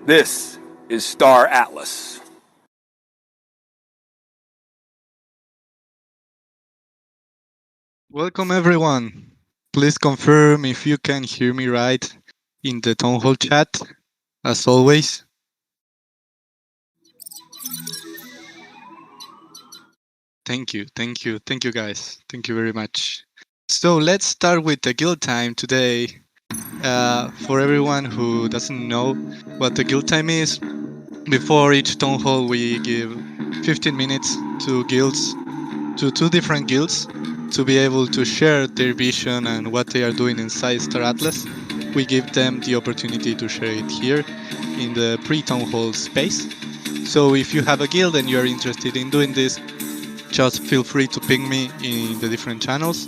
This is Star Atlas. Welcome everyone. Please confirm if you can hear me right in the town hall chat, as always. Thank you guys. Thank you very much. So let's start with the guild time today. For everyone who doesn't know what the guild time is, before each town hall we give 15 minutes to two different guilds to be able to share their vision and what they are doing inside Star Atlas. We give them the opportunity to share it here in the pre-town hall space. So if you have a guild and you're interested in doing this, just feel free to ping me in the different channels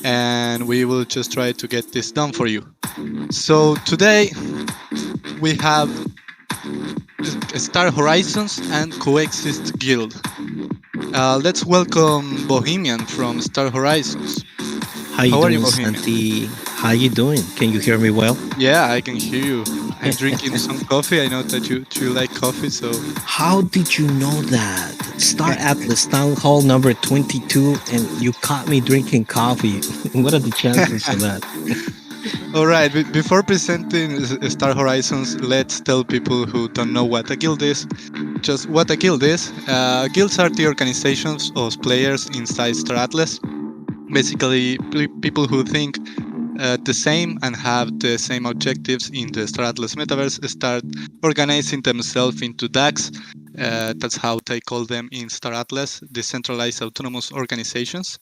and we will just try to get this done for you. So today we have Star Horizons and Coexist Guild. Let's welcome Bohemian from Star Horizons. How you doing, Santi? How you doing? Can you hear me well? Yeah, I can hear you. I'm drinking some coffee. I know that you like coffee, so... How did you know that? Star Atlas Town Hall number 22, and you caught me drinking coffee. What are the chances of that? All right, before presenting Star Horizons, let's tell people who don't know what a guild is. Just what a guild is. Guilds are the organizations of players inside Star Atlas. Basically, people who think the same and have the same objectives in the Star Atlas metaverse start organizing themselves into DACs. That's how they call them in Star Atlas, decentralized autonomous organizations.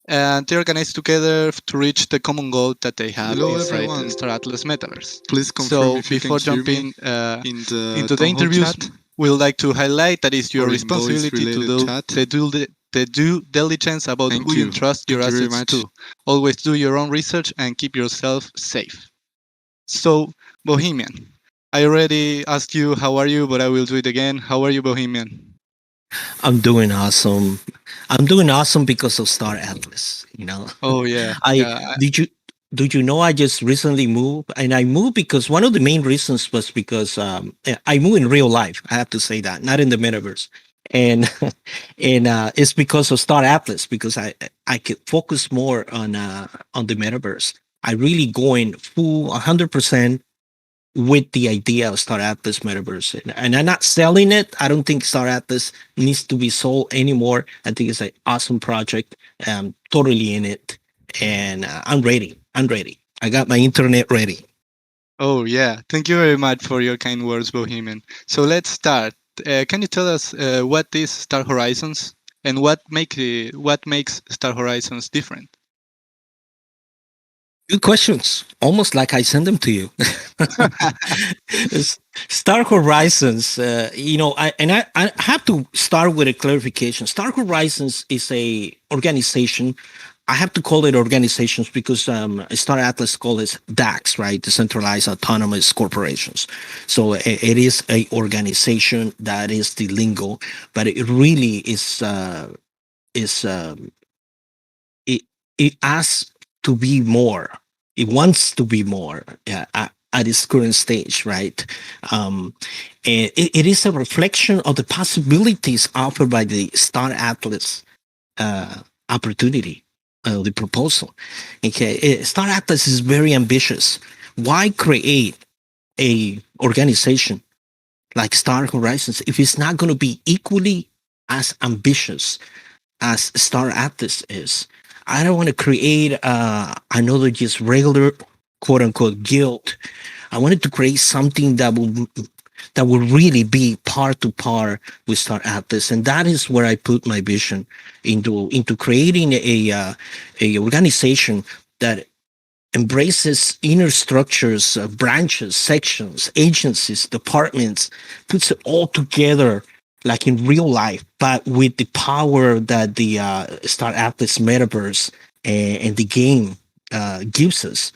And they organize together to reach the common goal that they have inside the Star Atlas metaverse. Please confirm if you before can jumping into the interviews, we would like to highlight that it's your responsibility to do the due diligence about who you trust your assets to. Always do your own research and keep yourself safe. So, Bohemian, I already asked you how are you, but I will do it again. How are you, Bohemian? I'm doing awesome. I'm doing awesome because of Star Atlas. You know. Oh yeah. Did you know I just recently moved? And I moved because one of the main reasons was because I moved in real life. I have to say that, not in the metaverse. And it's because of Star Atlas, because I could focus more on the metaverse. I really going full 100% with the idea of Star Atlas metaverse, and I'm not selling it. I don't think Star Atlas needs to be sold anymore. I think it's an awesome project. I'm totally in it, and I'm ready. I got my internet ready. Oh yeah, thank you very much for your kind words, Bohemian. So let's start. Can you tell us what is Star Horizons and what makes Star Horizons different? Good questions. Almost like I send them to you. Star Horizons, I have to start with a clarification. Star Horizons is a organization. I have to call it organizations because Star Atlas calls it DACs, right? Decentralized Autonomous Corporations. So it is a organization. That is the lingo, but it really it asks to be more. It wants to be more at its current stage, right? And it is a reflection of the possibilities offered by the Star Atlas opportunity, the proposal. Okay, Star Atlas is very ambitious. Why create a organization like Star Horizons if it's not going to be equally as ambitious as Star Atlas is? I don't want to create another just regular quote unquote guild. I wanted to create something that will really be par to par with Star Atlas, and that is where I put my vision into creating a organization that embraces inner structures, branches, sections, agencies, departments, puts it all together like in real life, but with the power that the Star Atlas metaverse and the game gives us.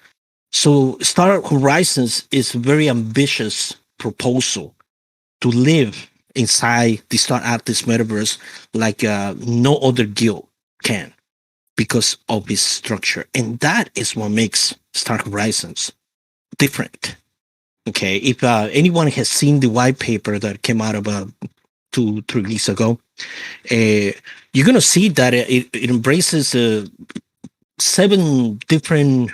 So Star Horizons is a very ambitious proposal to live inside the Star Atlas metaverse like no other guild can because of its structure. And that is what makes Star Horizons different. Okay, if anyone has seen the white paper that came out about 2-3 weeks ago, you're going to see that it embraces 7 different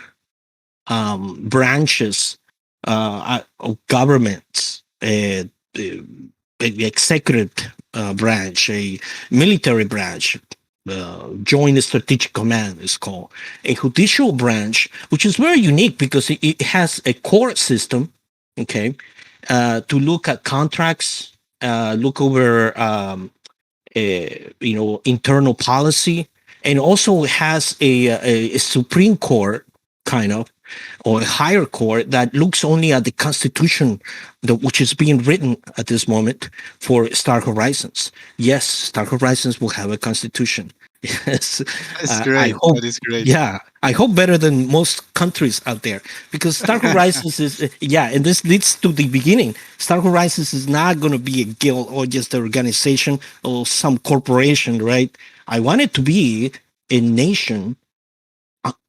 branches of governments, the executive branch, a military branch, joint strategic command is called, a judicial branch, which is very unique because it has a court system, okay, to look at contracts, look over internal policy, and also has a Supreme Court kind of, or a higher court that looks only at the Constitution, which is being written at this moment for Star Horizons. Yes, Star Horizons will have a Constitution. Yes, That's I great. hope. That is great. Yeah, I hope better than most countries out there, because Star Horizons is and this leads to the beginning. Star Horizons is not going to be a guild or just an organization or some corporation, right? I want it to be a nation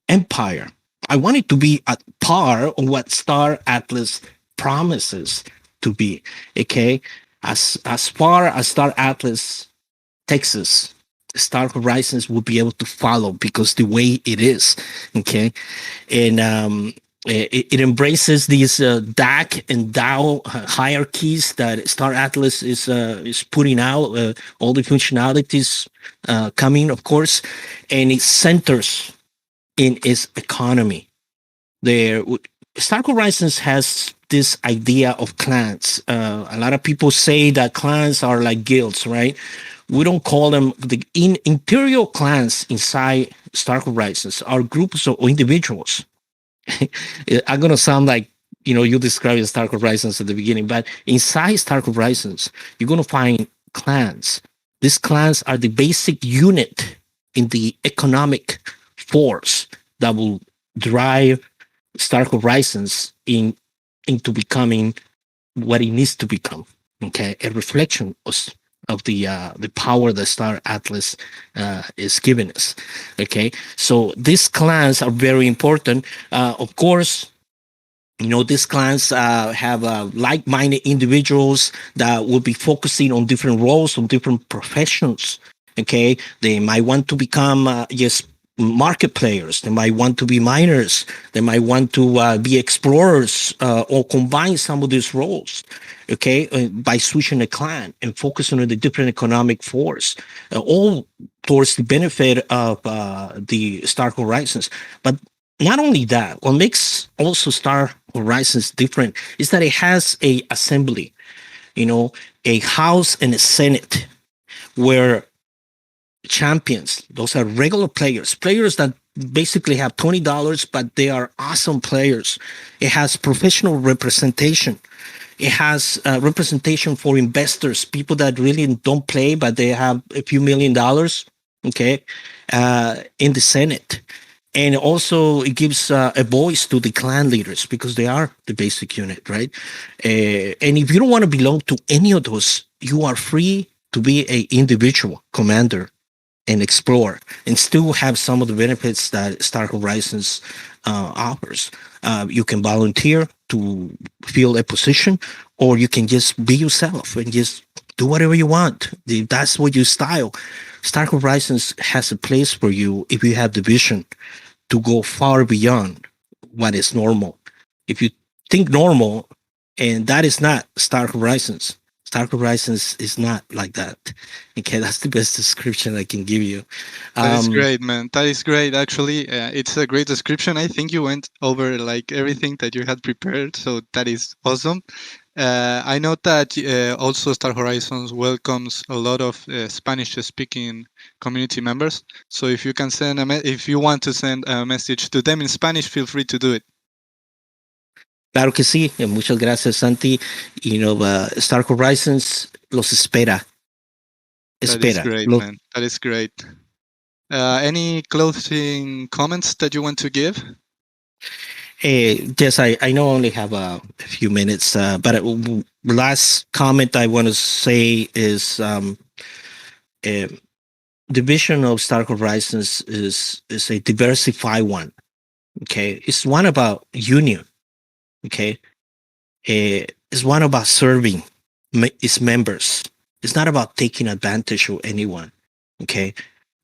empire. I want it to be at par on what Star Atlas promises to be. Okay, as far as Star Atlas takes us, Star Horizons will be able to follow, because the way it is. Okay, and it embraces these DAC and DAO hierarchies that Star Atlas is putting out. All the functionalities coming, of course, and it centers in its economy. There, Star Horizons has this idea of clans. A lot of people say that clans are like guilds, right? We don't call them the imperial clans. Inside Star Horizons are groups of individuals. I'm gonna sound like you described Star Horizons at the beginning, but inside Star Horizons, you're gonna find clans. These clans are the basic unit in the economic force that will drive Star Horizons into becoming what it needs to become. Okay, a reflection of the power that Star Atlas is giving us. Okay, so these clans are very important. Of course, these clans have like-minded individuals that will be focusing on different roles, on different professions. Okay, they might want to become just market players. They might want to be miners. They might want to be explorers, or combine some of these roles. Okay, by switching a clan and focusing on the different economic force, all towards the benefit of the Star Horizons. But not only that, what makes also Star Horizons different is that it has a assembly, a House and a Senate, where champions, those are regular players that basically have $20, but they are awesome players. It has professional representation. It has representation for investors, people that really don't play, but they have a few $1 million, okay, in the Senate. And also it gives a voice to the clan leaders, because they are the basic unit, right? And if you don't want to belong to any of those, you are free to be an individual commander and explore, and still have some of the benefits that Star Horizons offers. You can volunteer to fill a position, or you can just be yourself and just do whatever you want. If that's what you style, Star Horizons has a place for you if you have the vision to go far beyond what is normal. If you think normal, and that is not Star Horizons. Star Horizons is not like that. Okay, that's the best description I can give you. That is great, man. That is great. Actually, it's a great description. I think you went over like everything that you had prepared, so that is awesome. I know that also Star Horizons welcomes a lot of Spanish-speaking community members. So if you can send if you want to send a message to them in Spanish, feel free to do it. Claro que sí. Muchas gracias, Santi. Star Horizons los espera. That is great, man. That is great. Any closing comments that you want to give? Yes, I know I only have a few minutes, but last comment I want to say is the vision of Star Horizons is a diversified one. Okay, it's one about union. Okay, It's one about serving its members. It's not about taking advantage of anyone. Okay,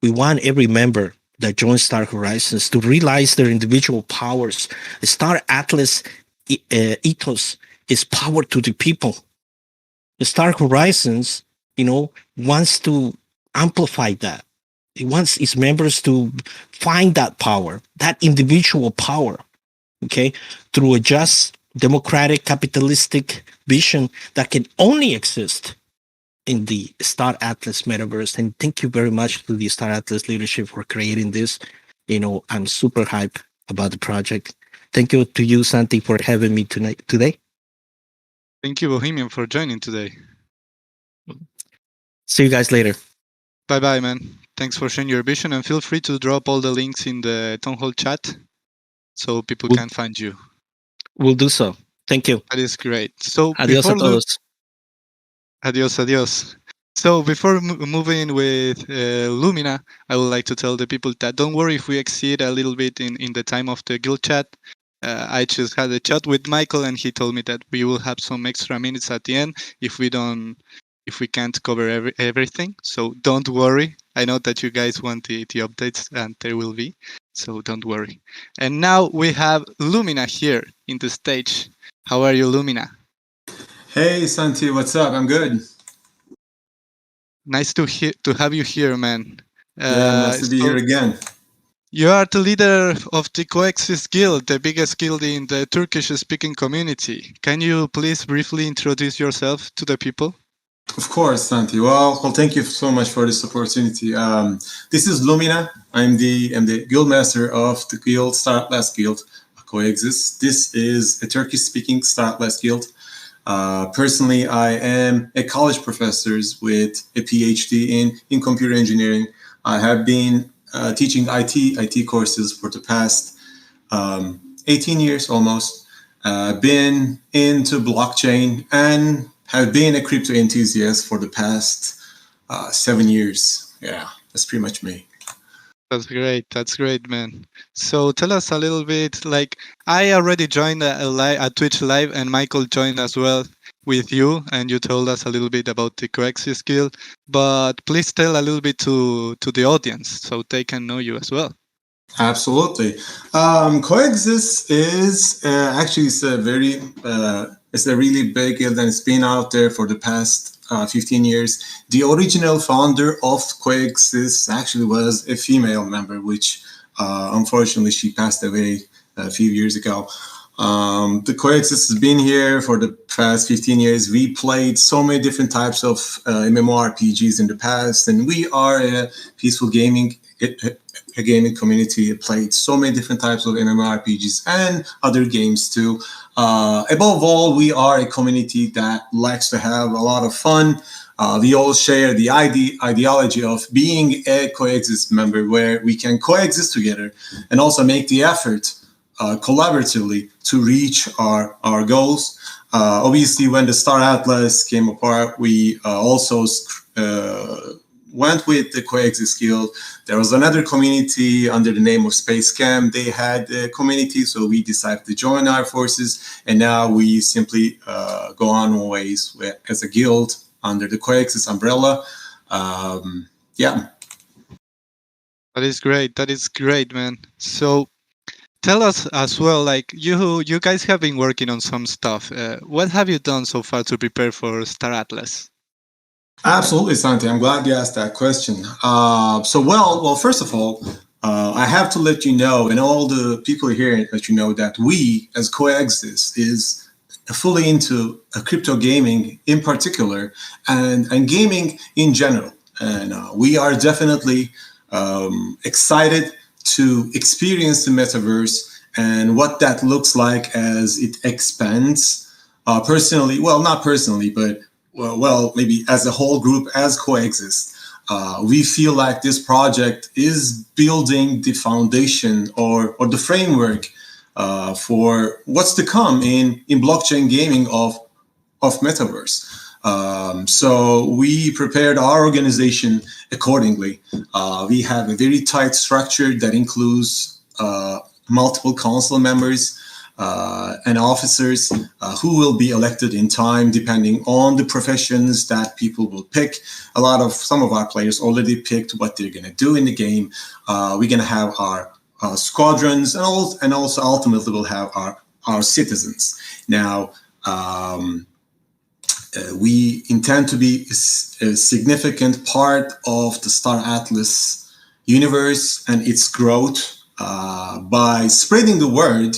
we want every member that joins Star Horizons to realize their individual powers. The Star Atlas ethos is power to the people. The Star Horizons, wants to amplify that. It wants its members to find that power, that individual power, okay, through a just, democratic, capitalistic vision that can only exist in the Star Atlas metaverse. And thank you very much to the Star Atlas leadership for creating this. I'm super hyped about the project. Thank you to you, Santi, for having me today. Thank you, Bohemian, for joining today. See you guys later. Bye-bye, man. Thanks for sharing your vision, and feel free to drop all the links in the Town Hall chat so people can find you. We'll do so. Thank you. That is great. So Adios a todos. Adios, adios. So before moving with Lumina, I would like to tell the people that don't worry if we exceed a little bit in the time of the guild chat. I just had a chat with Michael, and he told me that we will have some extra minutes at the end if we can't cover everything. So don't worry. I know that you guys want the updates, and there will be. So don't worry. And now we have Lumina here in the stage. How are you, Lumina? Hey, Santi, what's up? I'm good. Nice to have you here, man. Nice to be here again. You are the leader of the Coexist Guild, the biggest guild in the Turkish-speaking community. Can you please briefly introduce yourself to the people? Of course, Santi. Well, thank you so much for this opportunity. This is Lumina. I'm the guild master of the guild, Star Atlas Guild, Coexist. This is a Turkish-speaking Star Atlas Guild. Personally, I am a college professor with a PhD in computer engineering. I have been teaching IT courses for the past 18 years almost. Been into blockchain and have been a crypto enthusiast for the past 7 years. Yeah, that's pretty much me. That's great. That's great, man. So tell us a little bit, like I already joined a Twitch live, and Michael joined as well with you, and you told us a little bit about the Coexist Guild, but please tell a little bit to the audience so they can know you as well. Absolutely. Coexist is actually it's a really big guild, and it's been out there for the past 15 years. The original founder of Coexist actually was a female member, which unfortunately she passed away a few years ago. The Coexist has been here for the past 15 years. We played so many different types of MMORPGs in the past, and we are a peaceful gaming community. Played so many different types of MMORPGs and other games too. Above all, we are a community that likes to have a lot of fun. We all share the ideology of being a Coexist member, where we can coexist together and also make the effort collaboratively to reach our goals. Obviously, when the Star Atlas came apart, we also went with the Coexist Guild. There was another community under the name of Sw4gn3r. They had a community, so we decided to join our forces, and now we simply go on our ways as a guild under the Coexist umbrella. Yeah. That is great. That is great, man. So tell us as well, like you guys have been working on some stuff. What have you done so far to prepare for Star Atlas? Absolutely, Santi. I'm glad you asked that question. Well, first of all, I have to let you know, and all the people here let you know, that we, as Coexist, is fully into crypto gaming in particular, and gaming in general. And we are definitely excited to experience the metaverse and what that looks like as it expands. Personally, well, not personally, but well, maybe as a whole group, as Coexist, we feel like this project is building the foundation or the framework for what's to come in blockchain gaming of metaverse. So we prepared our organization accordingly. We have a very tight structure that includes multiple council members. and officers who will be elected in time depending on the professions that people will pick. Some of our players already picked what they're going to do in the game. We're going to have our squadrons, and also ultimately we'll have our citizens. Now, we intend to be a significant part of the Star Atlas universe and its growth by spreading the word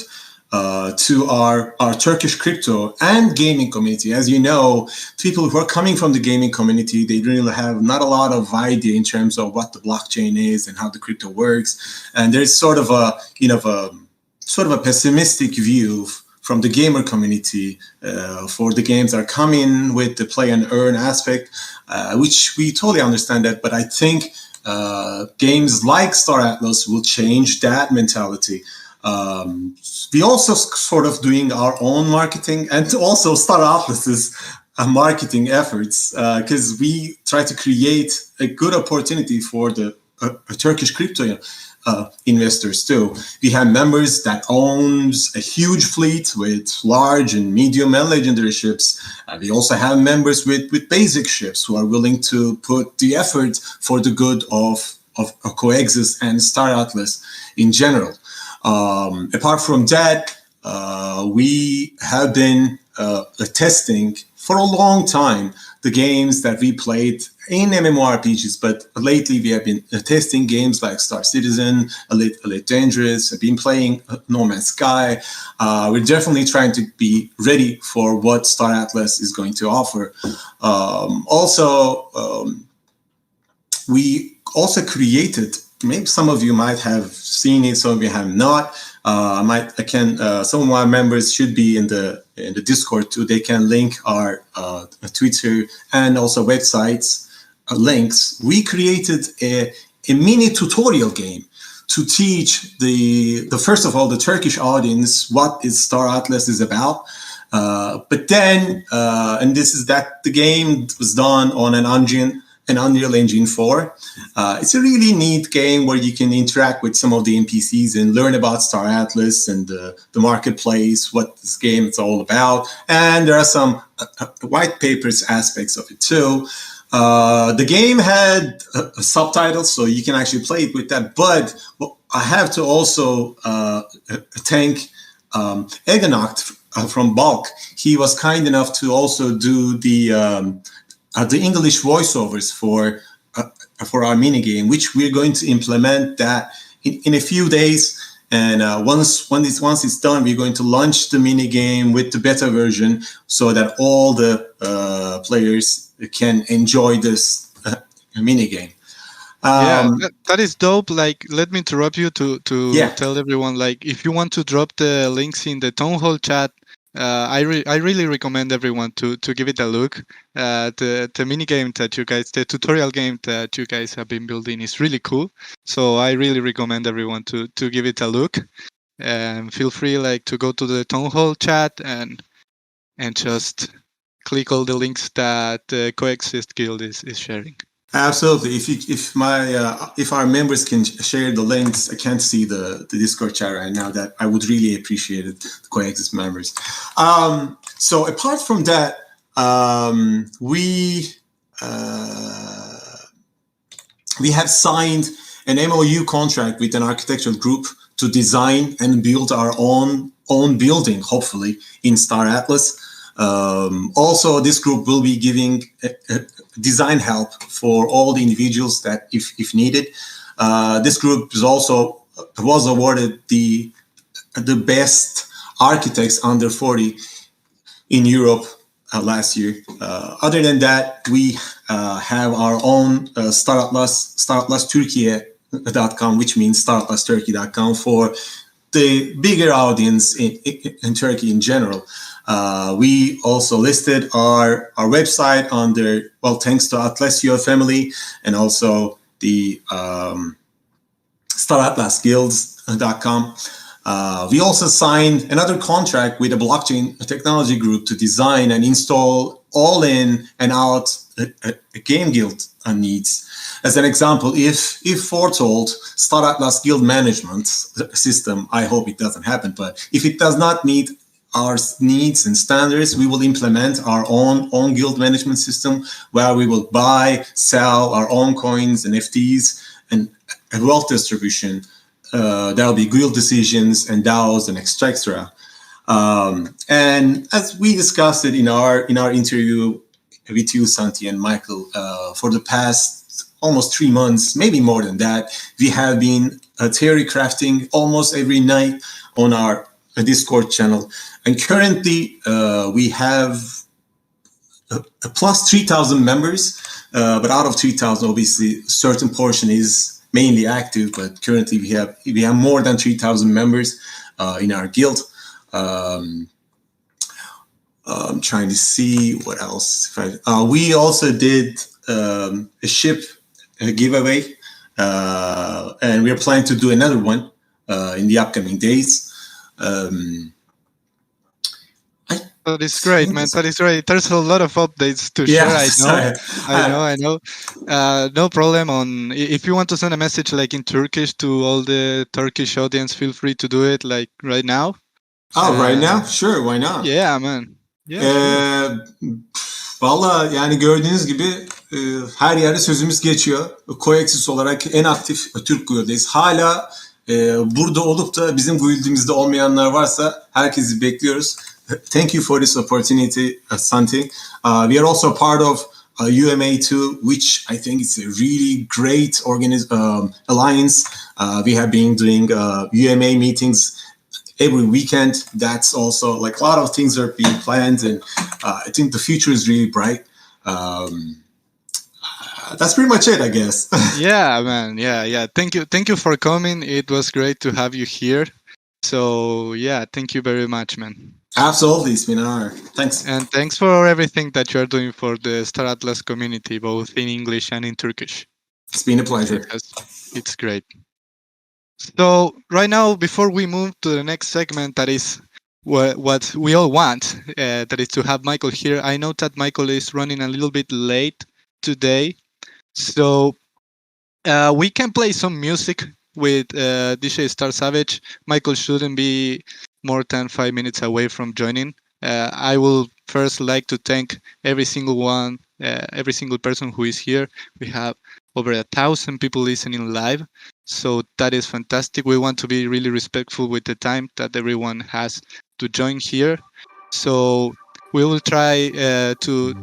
to our Turkish crypto and gaming community. As you know, people who are coming from the gaming community, they really have not a lot of idea in terms of what the blockchain is and how the crypto works. And there's sort of a pessimistic view from the gamer community for the games that are coming with the play and earn aspect, which we totally understand that. But I think games like Star Atlas will change that mentality. We also sort of doing our own marketing and also Star Atlas's marketing efforts because we try to create a good opportunity for the Turkish crypto investors too. We have members that owns a huge fleet with large and medium and legendary ships. We also have members with basic ships who are willing to put the effort for the good of Coexist and Star Atlas in general. Apart from that, we have been testing for a long time the games that we played in MMORPGs, but lately we have been testing games like Star Citizen, Elite Dangerous. I've been playing No Man's Sky. We're definitely trying to be ready for what Star Atlas is going to offer. We also created, maybe some of you might have seen it, some of you have not. Some of my members should be in the Discord too. They can link our Twitter and also websites links. We created a mini tutorial game to teach the first of all the Turkish audience what is Star Atlas is about. But then, and this is that the game was done on an Unreal Engine 4. It's a really neat game where you can interact with some of the NPCs and learn about Star Atlas and the marketplace, what this game is all about. And there are some white papers aspects of it too. The game had subtitles, so you can actually play it with that. But I have to also thank Eganoct from Bulk. He was kind enough to also do the English voiceovers for our minigame, which we're going to implement that in a few days. And once it's done, we're going to launch the minigame with the beta version so that all the players can enjoy this minigame. That is dope. Like, let me interrupt you to tell everyone, like, if you want to drop the links in the town hall chat, I really recommend everyone to give it a look. The minigame that the tutorial game that you guys have been building is really cool. So I really recommend everyone to give it a look. And feel free to go to the town hall chat and just click all the links that the Coexist Guild is sharing. Absolutely. If our members can share the links, I can't see the Discord chat right now. That I would really appreciate it. The Coexist members. So apart from that, we have signed an MOU contract with an architectural group to design and build our own building, hopefully in Star Atlas. Also, this group will be giving design help for all the individuals that if needed. This group was awarded the best architects under 40 in Europe last year. Other than that, we have our own Star Atlas Turkey.com, which means StarAtlasTurkey.com for the bigger audience in Turkey in general. We also listed our website under, thanks to Atlasio family and also the StarAtlasGuilds.com. We also signed another contract with a blockchain technology group to design and install all in and out a game guild needs. As an example, if foretold Star Atlas guild management system, I hope it doesn't happen, but if it does not meet our needs and standards, we will implement our own guild management system where we will buy, sell our own coins and FTs and a wealth distribution. There will be guild decisions and DAOs and etc. And as we discussed it in our interview with you, Santi and Michael, for the past almost 3 months, maybe more than that, we have been theory crafting almost every night on our Discord channel. And currently we have a plus 3,000 members, but out of 3,000, obviously, a certain portion is mainly active, but currently we have more than 3,000 members in our guild. I'm trying to see what else. We also did a ship giveaway, and we are planning to do another one in the upcoming days. That is great, man. That is great. There's a lot of updates to share. I know. No problem. If you want to send a message like in Turkish to all the Turkish audience, feel free to do it like right now. Oh, right now? Sure, why not? Yeah, man. Yeah. Valla yani gördüğünüz gibi her yerde sözümüz geçiyor. Coexis olarak en aktif Türk guild'deyiz. Hala burada olup da bizim guild'imizde olmayanlar varsa herkesi bekliyoruz. Thank you for this opportunity, Santi. We are also part of UMA2, which I think is a really great alliance. We have been doing UMA meetings every weekend. That's also like a lot of things are being planned, and I think the future is really bright. That's pretty much it, I guess. Yeah, man. Yeah. Thank you for coming. It was great to have you here. So yeah, thank you very much, man. Absolutely, it's been an honor. Thanks. And thanks for everything that you are doing for the Star Atlas community, both in English and in Turkish. It's been a pleasure. It's great. So right now, before we move to the next segment, that is what we all want, that is to have Michael here. I know that Michael is running a little bit late today, so we can play some music with DJ Star Savage. Michael shouldn't be more than 5 minutes away from joining. I will first like to thank every single person who is here. We have over 1,000 people listening live, so that is fantastic. We want to be really respectful with the time that everyone has to join here. So we will try to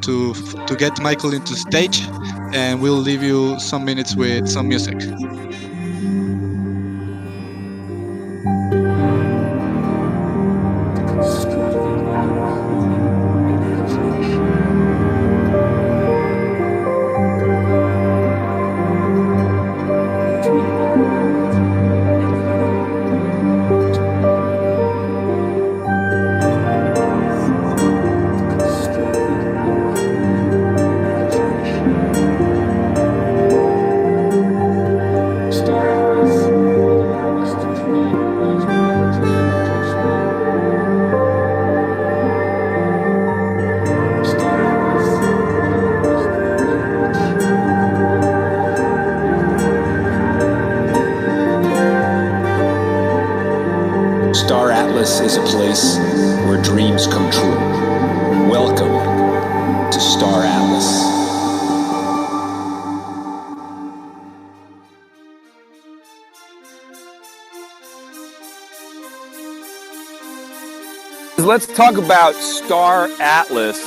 get Michael into stage, and we'll leave you some minutes with some music. Star Atlas is a place where dreams come true. Welcome to Star Atlas. Let's talk about Star Atlas.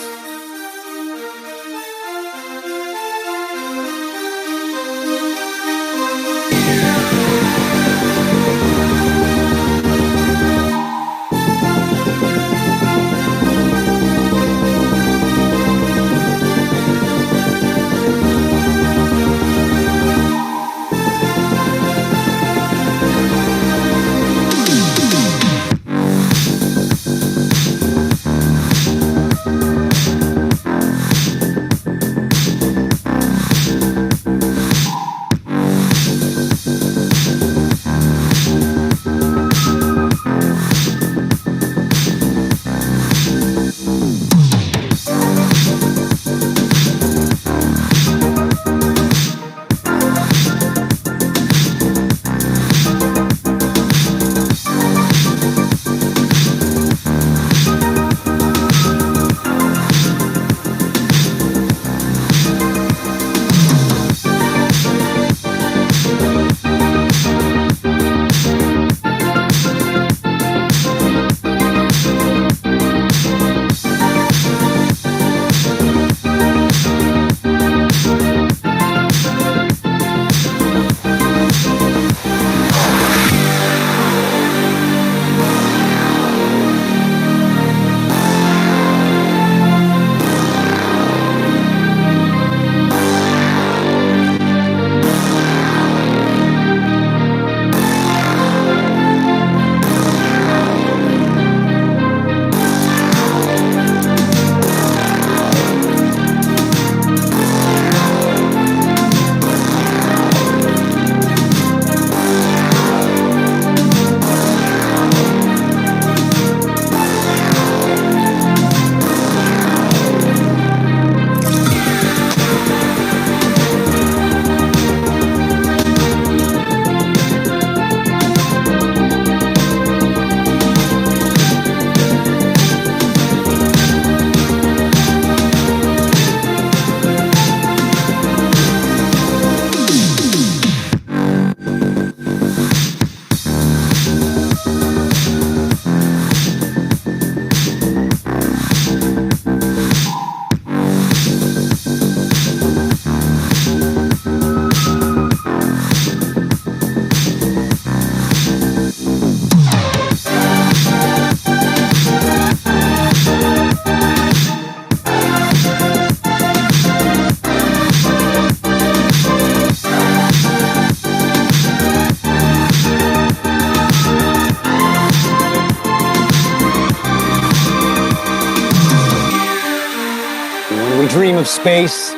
When we dream of space,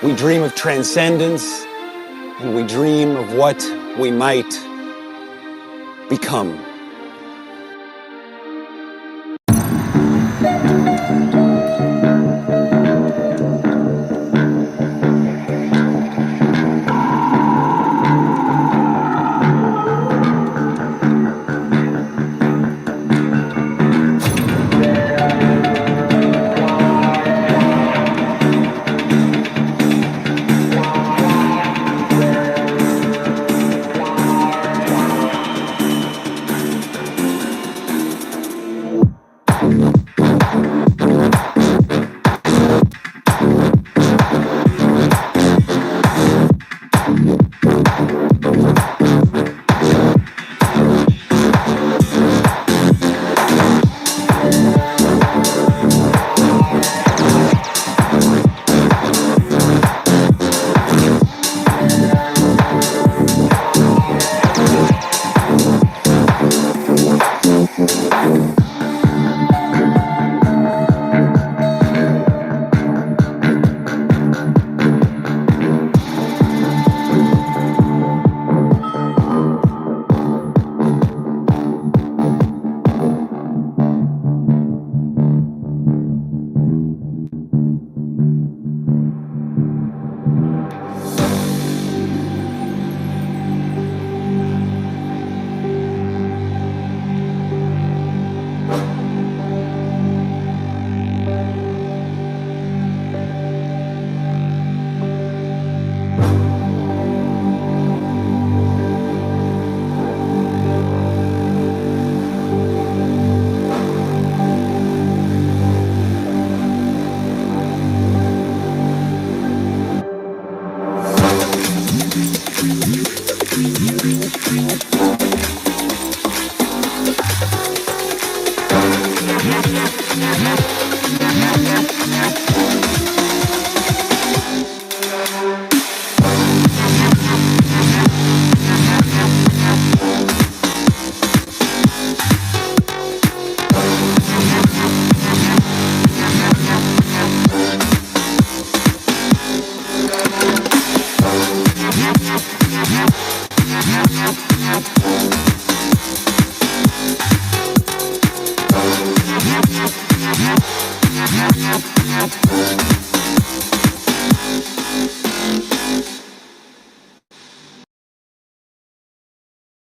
we dream of transcendence, and we dream of what we might become.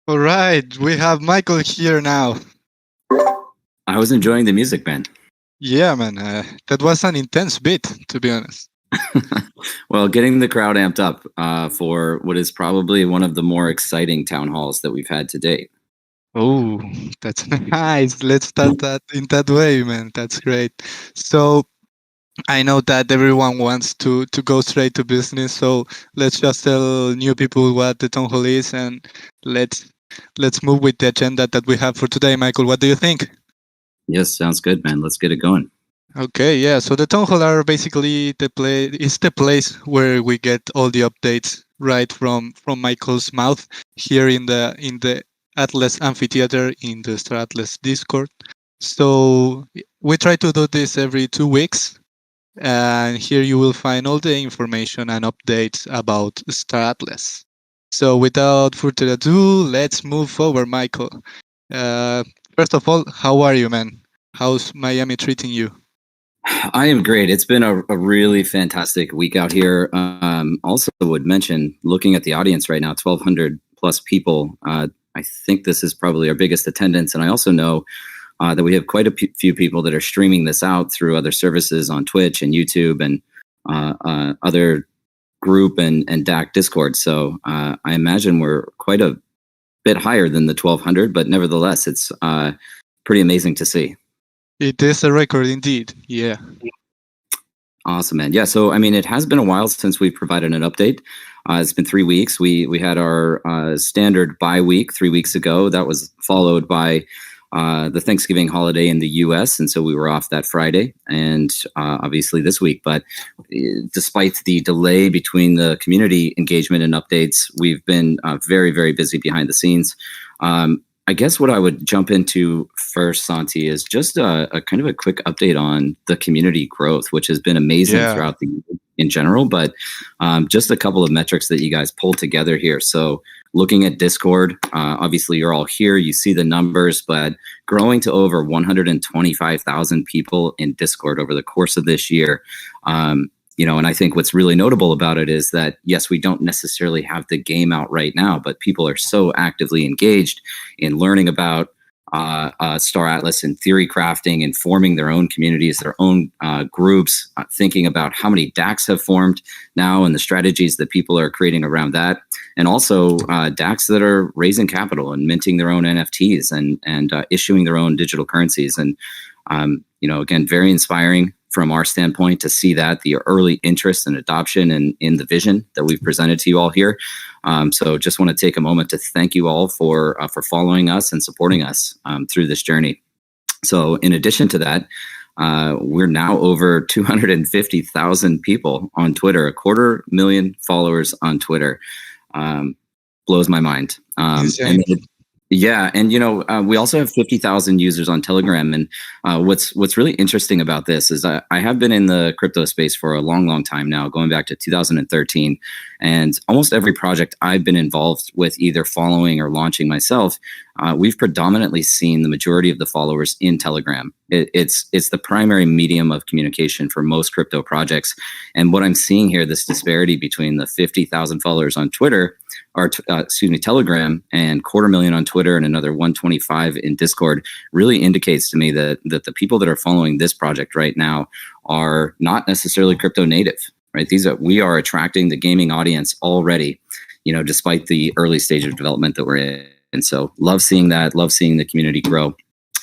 All right, we have Michael here now. I was enjoying the music, man. Yeah, man, that was an intense bit, to be honest. Well, getting the crowd amped up for what is probably one of the more exciting town halls that we've had to date. Oh, that's nice. Let's start that in that way, man. That's great. So I know that everyone wants to go straight to business, so let's just tell new people what the town hall is, and let's move with the agenda that we have for today. Michael, what do you think? Yes, sounds good, man. Let's get it going. Okay, yeah. So the town hall are basically it's the place where we get all the updates right from Michael's mouth here in the Atlas Amphitheater in the Star Atlas Discord. So we try to do this every 2 weeks, and here you will find all the information and updates about Star Atlas. So without further ado, let's move forward, Michael. First of all, how are you, man? How's Miami treating you? I am great. It's been a really fantastic week out here. Also would mention, looking at the audience right now, 1,200 plus people. I think this is probably our biggest attendance. And I also know that we have quite a few people that are streaming this out through other services on Twitch and YouTube and other group and DAC Discord. So I imagine we're quite a bit higher than the 1,200, but nevertheless, it's pretty amazing to see. It is a record indeed. Yeah. Awesome, man. Yeah. So, I mean, it has been a while since we provided an update. It's been 3 weeks. We had our standard bye week 3 weeks ago. That was followed by the Thanksgiving holiday in the U.S. And so we were off that Friday and obviously this week. But despite the delay between the community engagement and updates, we've been very, very busy behind the scenes. I guess what I would jump into first, Santi, is just a kind of a quick update on the community growth, which has been amazing throughout the year in general, but just a couple of metrics that you guys pulled together here. So looking at Discord, obviously you're all here, you see the numbers, but growing to over 125,000 people in Discord over the course of this year. And I think what's really notable about it is that, yes, we don't necessarily have the game out right now, but people are so actively engaged in learning about Star Atlas and theory crafting and forming their own communities, their own groups, thinking about how many DACs have formed now and the strategies that people are creating around that. And also DACs that are raising capital and minting their own NFTs and issuing their own digital currencies. And, again, very inspiring from our standpoint to see that the early interest and adoption and in the vision that we've presented to you all here. So just want to take a moment to thank you all for following us and supporting us through this journey. So in addition to that, we're now over 250,000 people on Twitter, 250,000 followers on Twitter. Blows my mind. We also have 50,000 users on Telegram. And what's really interesting about this is I have been in the crypto space for a long, long time now, going back to 2013. And almost every project I've been involved with, either following or launching myself, we've predominantly seen the majority of the followers in Telegram. It's the primary medium of communication for most crypto projects. And what I'm seeing here, this disparity between the 50,000 followers on Twitter, Telegram, and 250,000 on Twitter and another 125 in Discord, really indicates to me that the people that are following this project right now are not necessarily crypto native, right? We are attracting the gaming audience already, despite the early stage of development that we're in. And so love seeing that, love seeing the community grow.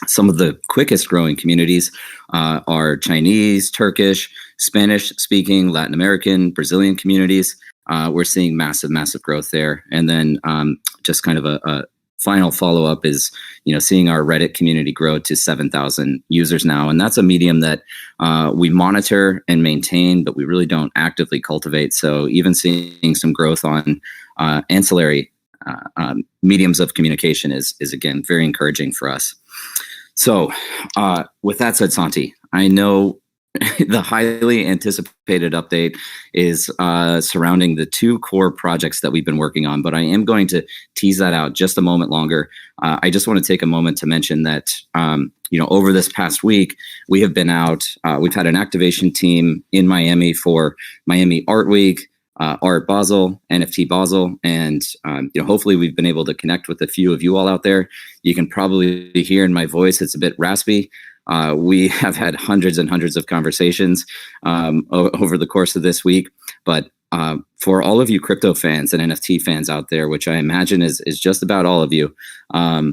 Some of the quickest growing communities are Chinese, Turkish, Spanish speaking, Latin American, Brazilian communities. We're seeing massive growth there. And then just kind of a final follow-up is, seeing our Reddit community grow to 7,000 users now. And that's a medium that we monitor and maintain, but we really don't actively cultivate. So even seeing some growth on ancillary mediums of communication is again, very encouraging for us. So with that said, Santi, I know the highly anticipated update is surrounding the two core projects that we've been working on, but I am going to tease that out just a moment longer. I just want to take a moment to mention that, over this past week, we have been out, we've had an activation team in Miami for Miami Art Week, Art Basel, NFT Basel, and hopefully we've been able to connect with a few of you all out there. You can probably hear in my voice, it's a bit raspy. We have had hundreds and hundreds of conversations over the course of this week, but for all of you crypto fans and NFT fans out there, which I imagine is just about all of you, I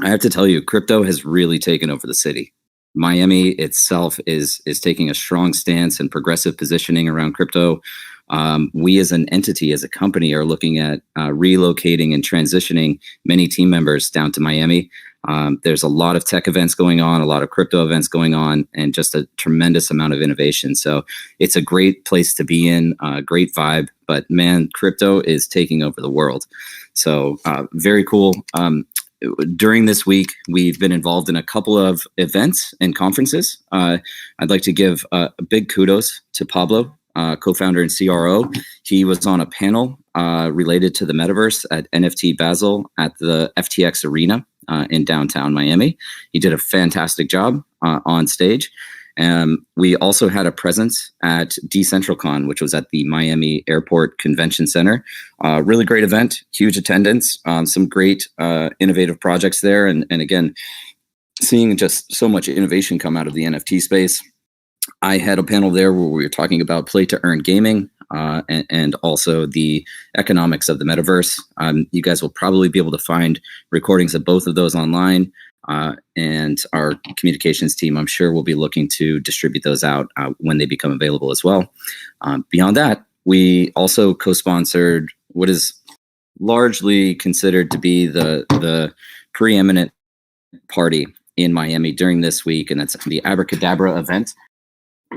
have to tell you, crypto has really taken over the city. Miami itself is taking a strong stance and progressive positioning around crypto. We as an entity, as a company, are looking at relocating and transitioning many team members down to Miami. There's a lot of tech events going on, a lot of crypto events going on, and just a tremendous amount of innovation. So it's a great place to be in, great vibe, but man, crypto is taking over the world. So very cool. During this week, we've been involved in a couple of events and conferences. I'd like to give a big kudos to Pablo, co-founder and CRO. He was on a panel related to the metaverse at NFT Basel at the FTX Arena in downtown Miami. He did a fantastic job on stage. We also had a presence at DecentralCon, which was at the Miami Airport Convention Center. Really great event, huge attendance, some great innovative projects there. And again, seeing just so much innovation come out of the NFT space. I had a panel there where we were talking about play to earn gaming and also the economics of the metaverse. You guys will probably be able to find recordings of both of those online. And our communications team, I'm sure, will be looking to distribute those out when they become available as well. Beyond that, we also co-sponsored what is largely considered to be the preeminent party in Miami during this week, and that's the Abracadabra event.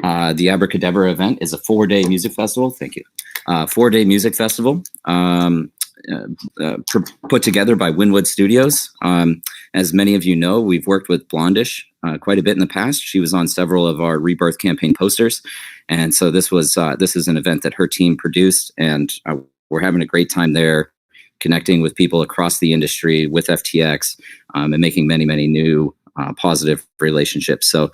The Abracadabra event is a 4-day music festival. Thank you. 4-day music festival put together by Winwood Studios. As many of you know, we've worked with Blondish quite a bit in the past. She was on several of our Rebirth campaign posters, and so this is an event that her team produced, and we're having a great time there, connecting with people across the industry with FTX, and making many new positive relationships. So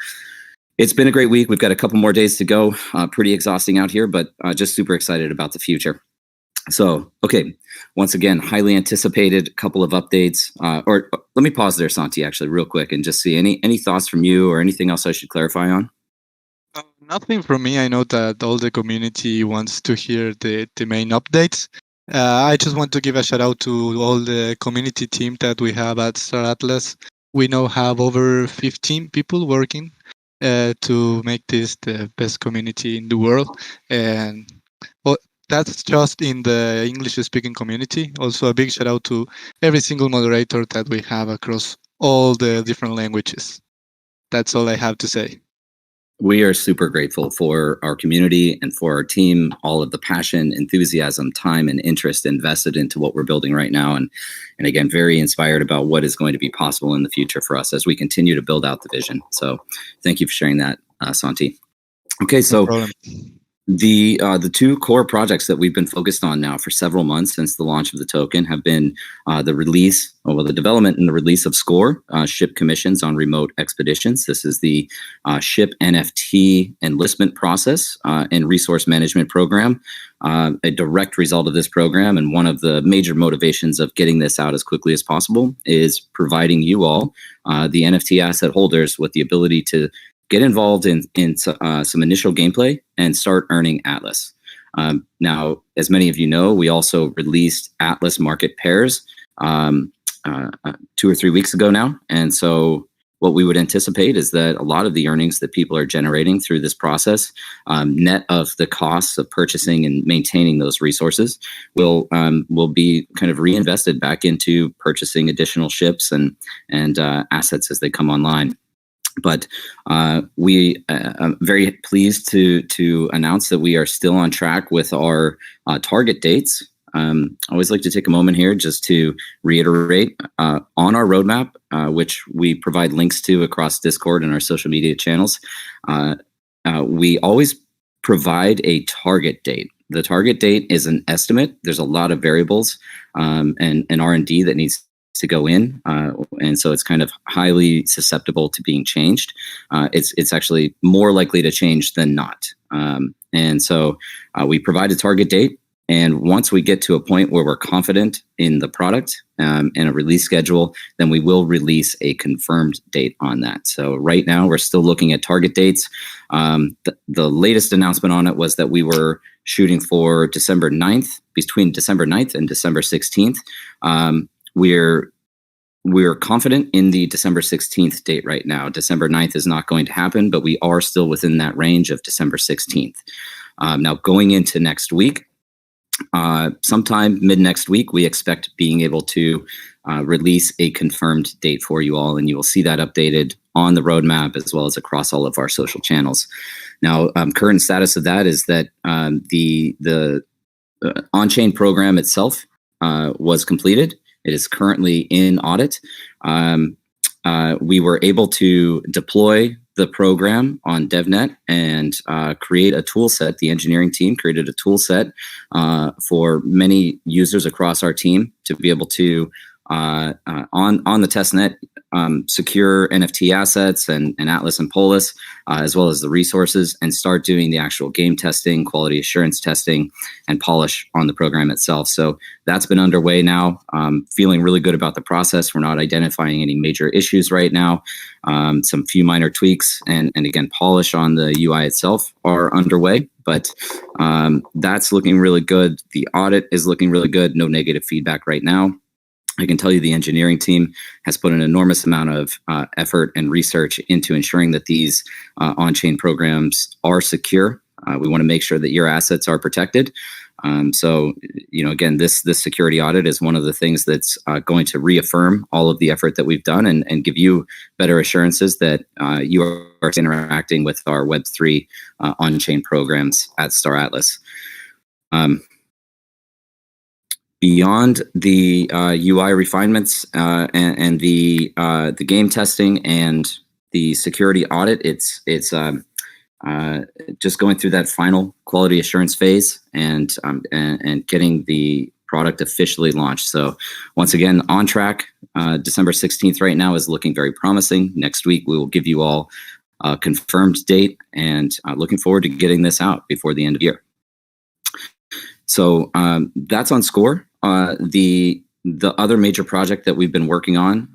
it's been a great week. We've got a couple more days to go. Pretty exhausting out here, but just super excited about the future. So, okay, once again, highly anticipated couple of updates. Or let me pause there, Santi, actually, real quick, and just see any thoughts from you or anything else I should clarify on? Nothing from me. I know that all the community wants to hear the main updates. I just want to give a shout out to all the community team that we have at Star Atlas. We now have over 15 people working to make this the best community in the world. And that's just in the English-speaking community. Also, a big shout out to every single moderator that we have across all the different languages. That's all I have to say. We are super grateful for our community and for our team, all of the passion, enthusiasm, time, and interest invested into what we're building right now. And again, very inspired about what is going to be possible in the future for us as we continue to build out the vision. So thank you for sharing that, Santi. Okay, so the two core projects that we've been focused on now for several months since the launch of the token have been the development and the release of Sw4gn3r ship commissions on remote expeditions. This is the ship NFT enlistment process and resource management program. A direct result of this program, and one of the major motivations of getting this out as quickly as possible, is providing you all, the NFT asset holders, with the ability to get involved in some initial gameplay and start earning Atlas. Now, as many of you know, we also released Atlas market pairs 2 or 3 weeks ago now. And so what we would anticipate is that a lot of the earnings that people are generating through this process, net of the costs of purchasing and maintaining those resources, will be kind of reinvested back into purchasing additional ships and assets as they come online. But we are very pleased to announce that we are still on track with our target dates. I always like to take a moment here just to reiterate on our roadmap, which we provide links to across Discord and our social media channels. We always provide a target date. The target date is an estimate. There's a lot of variables and R&D that needs to go in, and so it's kind of highly susceptible to being changed. It's actually more likely to change than not. And so we provide a target date, and once we get to a point where we're confident in the product and a release schedule, then we will release a confirmed date on that. So right now we're still looking at target dates. The latest announcement on it was that we were shooting for December 9th, between December 9th and December 16th. We're confident in the December 16th date right now. December 9th is not going to happen, but we are still within that range of December 16th. Now, going into next week, sometime mid next week, we expect being able to release a confirmed date for you all, and you will see that updated on the roadmap as well as across all of our social channels. Now, current status of that is that the on-chain program itself was completed. It is currently in audit. We were able to deploy the program on DevNet and create a tool set. The engineering team created a tool set for many users across our team to be able to, on the testnet, secure NFT assets and Atlas and Polis, as well as the resources, and start doing the actual game testing, quality assurance testing, and polish on the program itself. So that's been underway now. Feeling really good about the process. We're not identifying any major issues right now. Some few minor tweaks and again, polish on the UI itself are underway, but that's looking really good. The audit is looking really good. No negative feedback right now. I can tell you the engineering team has put an enormous amount of effort and research into ensuring that these on-chain programs are secure. We want to make sure that your assets are protected. So, again, this security audit is one of the things that's going to reaffirm all of the effort that we've done and give you better assurances that you are interacting with our Web3 on-chain programs at Star Atlas. Beyond the UI refinements and the game testing and the security audit, it's just going through that final quality assurance phase and getting the product officially launched. So once again, on track. December 16th right now is looking very promising. Next week, we will give you all a confirmed date, and looking forward to getting this out before the end of the year. So that's on Score. The other major project that we've been working on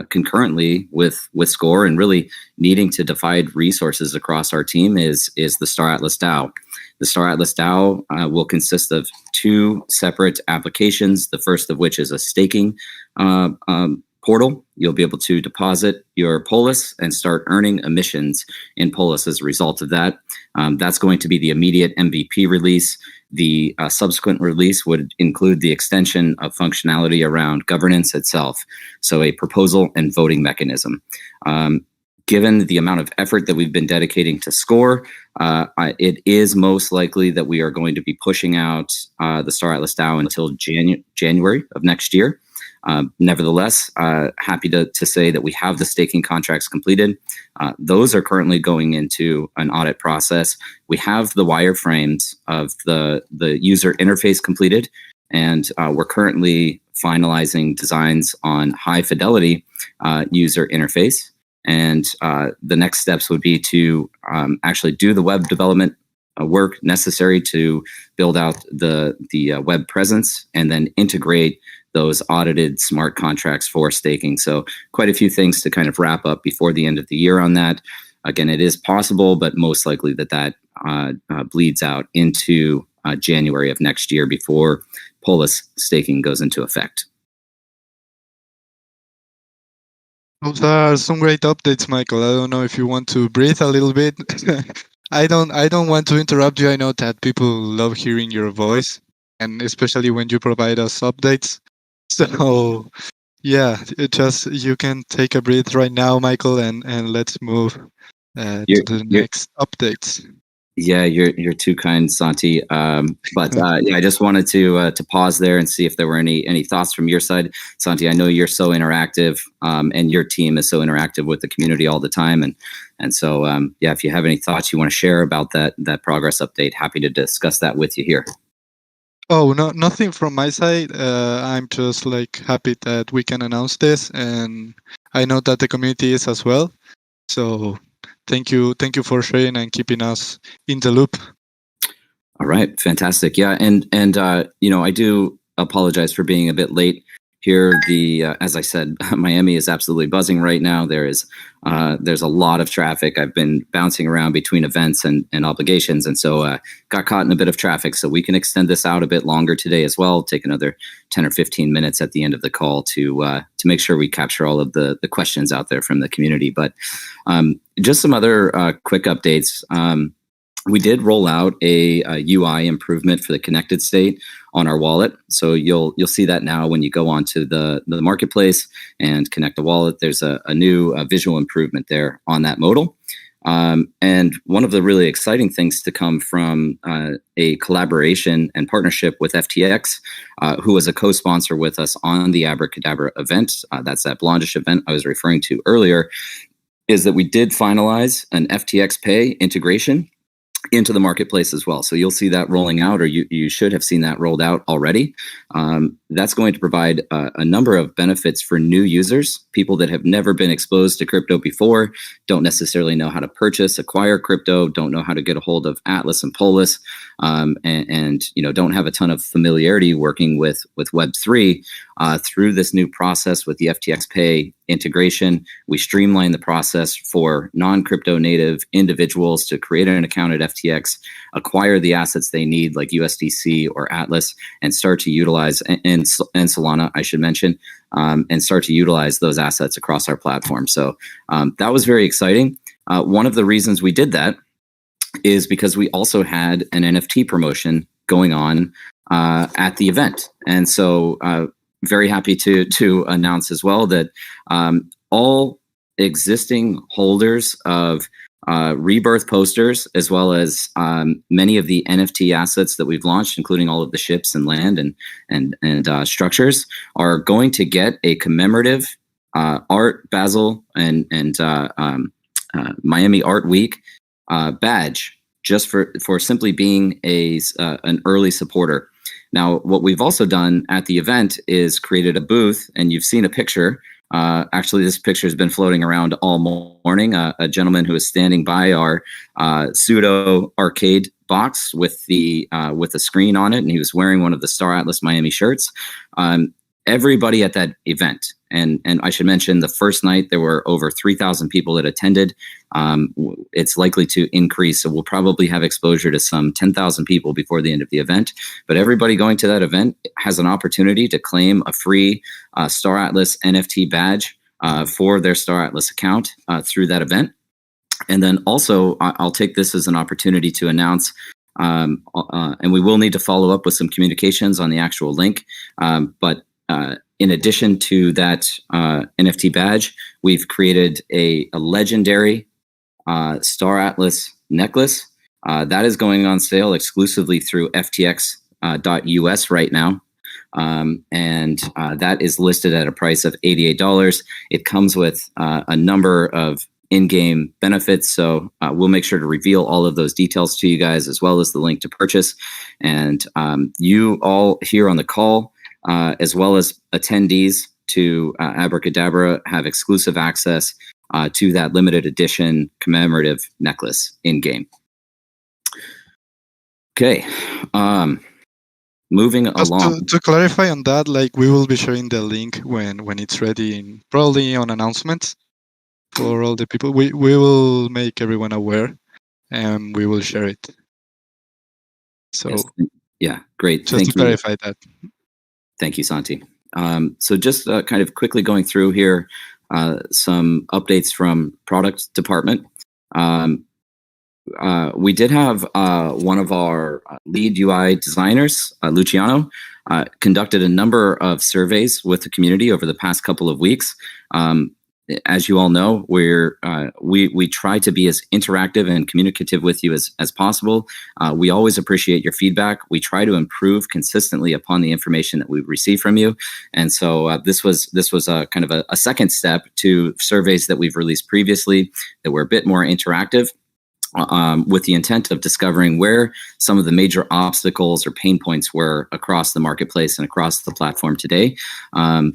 concurrently with Score and really needing to divide resources across our team is the Star Atlas DAO. The Star Atlas DAO will consist of two separate applications, the first of which is a staking portal. You'll be able to deposit your Polis and start earning emissions in Polis as a result of that. That's going to be the immediate MVP release. The subsequent release would include the extension of functionality around governance itself, so a proposal and voting mechanism. Given the amount of effort that we've been dedicating to Score, it is most likely that we are going to be pushing out the Star Atlas DAO until January of next year. Nevertheless, happy to say that we have the staking contracts completed. Those are currently going into an audit process. We have the wireframes of the user interface completed, and we're currently finalizing designs on high fidelity user interface. And the next steps would be to actually do the web development work necessary to build out the web presence and then integrate those audited smart contracts for staking. So quite a few things to kind of wrap up before the end of the year on that. Again, it is possible, but most likely that bleeds out into January of next year before Polis staking goes into effect. Those are some great updates, Michael. I don't know if you want to breathe a little bit. I don't want to interrupt you. I know that people love hearing your voice, and especially when you provide us updates. So yeah, you can take a breath right now, Michael, and let's move to the next updates. Yeah, you're too kind, Santi. But yeah, I just wanted to pause there and see if there were any thoughts from your side, Santi. I know you're so interactive, and your team is so interactive with the community all the time, and so yeah, if you have any thoughts you want to share about that progress update, happy to discuss that with you here. Oh, no, nothing from my side. I'm just happy that we can announce this, and I know that the community is as well. So thank you for sharing and keeping us in the loop. All right, fantastic. Yeah, and I do apologize for being a bit late here. As I said, Miami is absolutely buzzing right now. There's a lot of traffic. I've been bouncing around between events and obligations, and so got caught in a bit of traffic. So we can extend this out a bit longer today as well. Take another 10 or 15 minutes at the end of the call to make sure we capture all of the questions out there from the community. But just some other quick updates. We did roll out a UI improvement for the connected state on our wallet. So you'll see that now when you go onto the marketplace and connect a wallet. There's a new visual improvement there on that modal. And one of the really exciting things to come from a collaboration and partnership with FTX, who was a co-sponsor with us on the Abracadabra event, that's that Blondish event I was referring to earlier, is that we did finalize an FTX Pay integration into the marketplace as well. So you'll see that rolling out, or you should have seen that rolled out already. That's going to provide a number of benefits for new users, people that have never been exposed to crypto before, don't necessarily know how to acquire crypto, don't know how to get a hold of Atlas and Polis, and don't have a ton of familiarity working with Web3. Through this new process with the FTX Pay integration, we streamline the process for non-crypto native individuals to create an account at FTX, acquire the assets they need like USDC or Atlas, and start to utilize, and Solana, I should mention, and start to utilize those assets across our platform. So that was very exciting. One of the reasons we did that is because we also had an NFT promotion going on at the event. And so very happy to announce as well that all existing holders of rebirth posters, as well as many of the NFT assets that we've launched, including all of the ships and land and structures, are going to get a commemorative Art Basel and Miami Art Week badge, just for simply being an early supporter. Now, what we've also done at the event is created a booth, and you've seen a picture. Actually, this picture has been floating around all morning. A gentleman who is standing by our pseudo arcade box with the screen on it, and he was wearing one of the Star Atlas Miami shirts. Everybody at that event, and I should mention, the first night there were over 3,000 people that attended. It's likely to increase, so we'll probably have exposure to some 10,000 people before the end of the event. But everybody going to that event has an opportunity to claim a free Star Atlas NFT badge for their Star Atlas account through that event. And then also, I'll take this as an opportunity to announce, and we will need to follow up with some communications on the actual link, but in addition to that NFT badge, we've created a legendary Star Atlas necklace that is going on sale exclusively through ftx.us right now. And that is listed at a price of $88. It comes with a number of in-game benefits, so we'll make sure to reveal all of those details to you guys, as well as the link to purchase. And you all here on the call, as well as attendees to Abracadabra, have exclusive access to that limited edition commemorative necklace in-game. Okay, moving along. To clarify on that, like, we will be sharing the link when it's ready, probably on announcements for all the people. We will make everyone aware, and we will share it. So yes. Yeah, great. Just to clarify that. Thank you, Santi. So just kind of quickly going through here, some updates from product department. We did have one of our lead UI designers, Luciano, conducted a number of surveys with the community over the past couple of weeks. As you all know, we try to be as interactive and communicative with you as possible. We always appreciate your feedback. We try to improve consistently upon the information that we receive from you. And so this was a kind of a second step to surveys that we've released previously that were a bit more interactive, with the intent of discovering where some of the major obstacles or pain points were across the marketplace and across the platform today.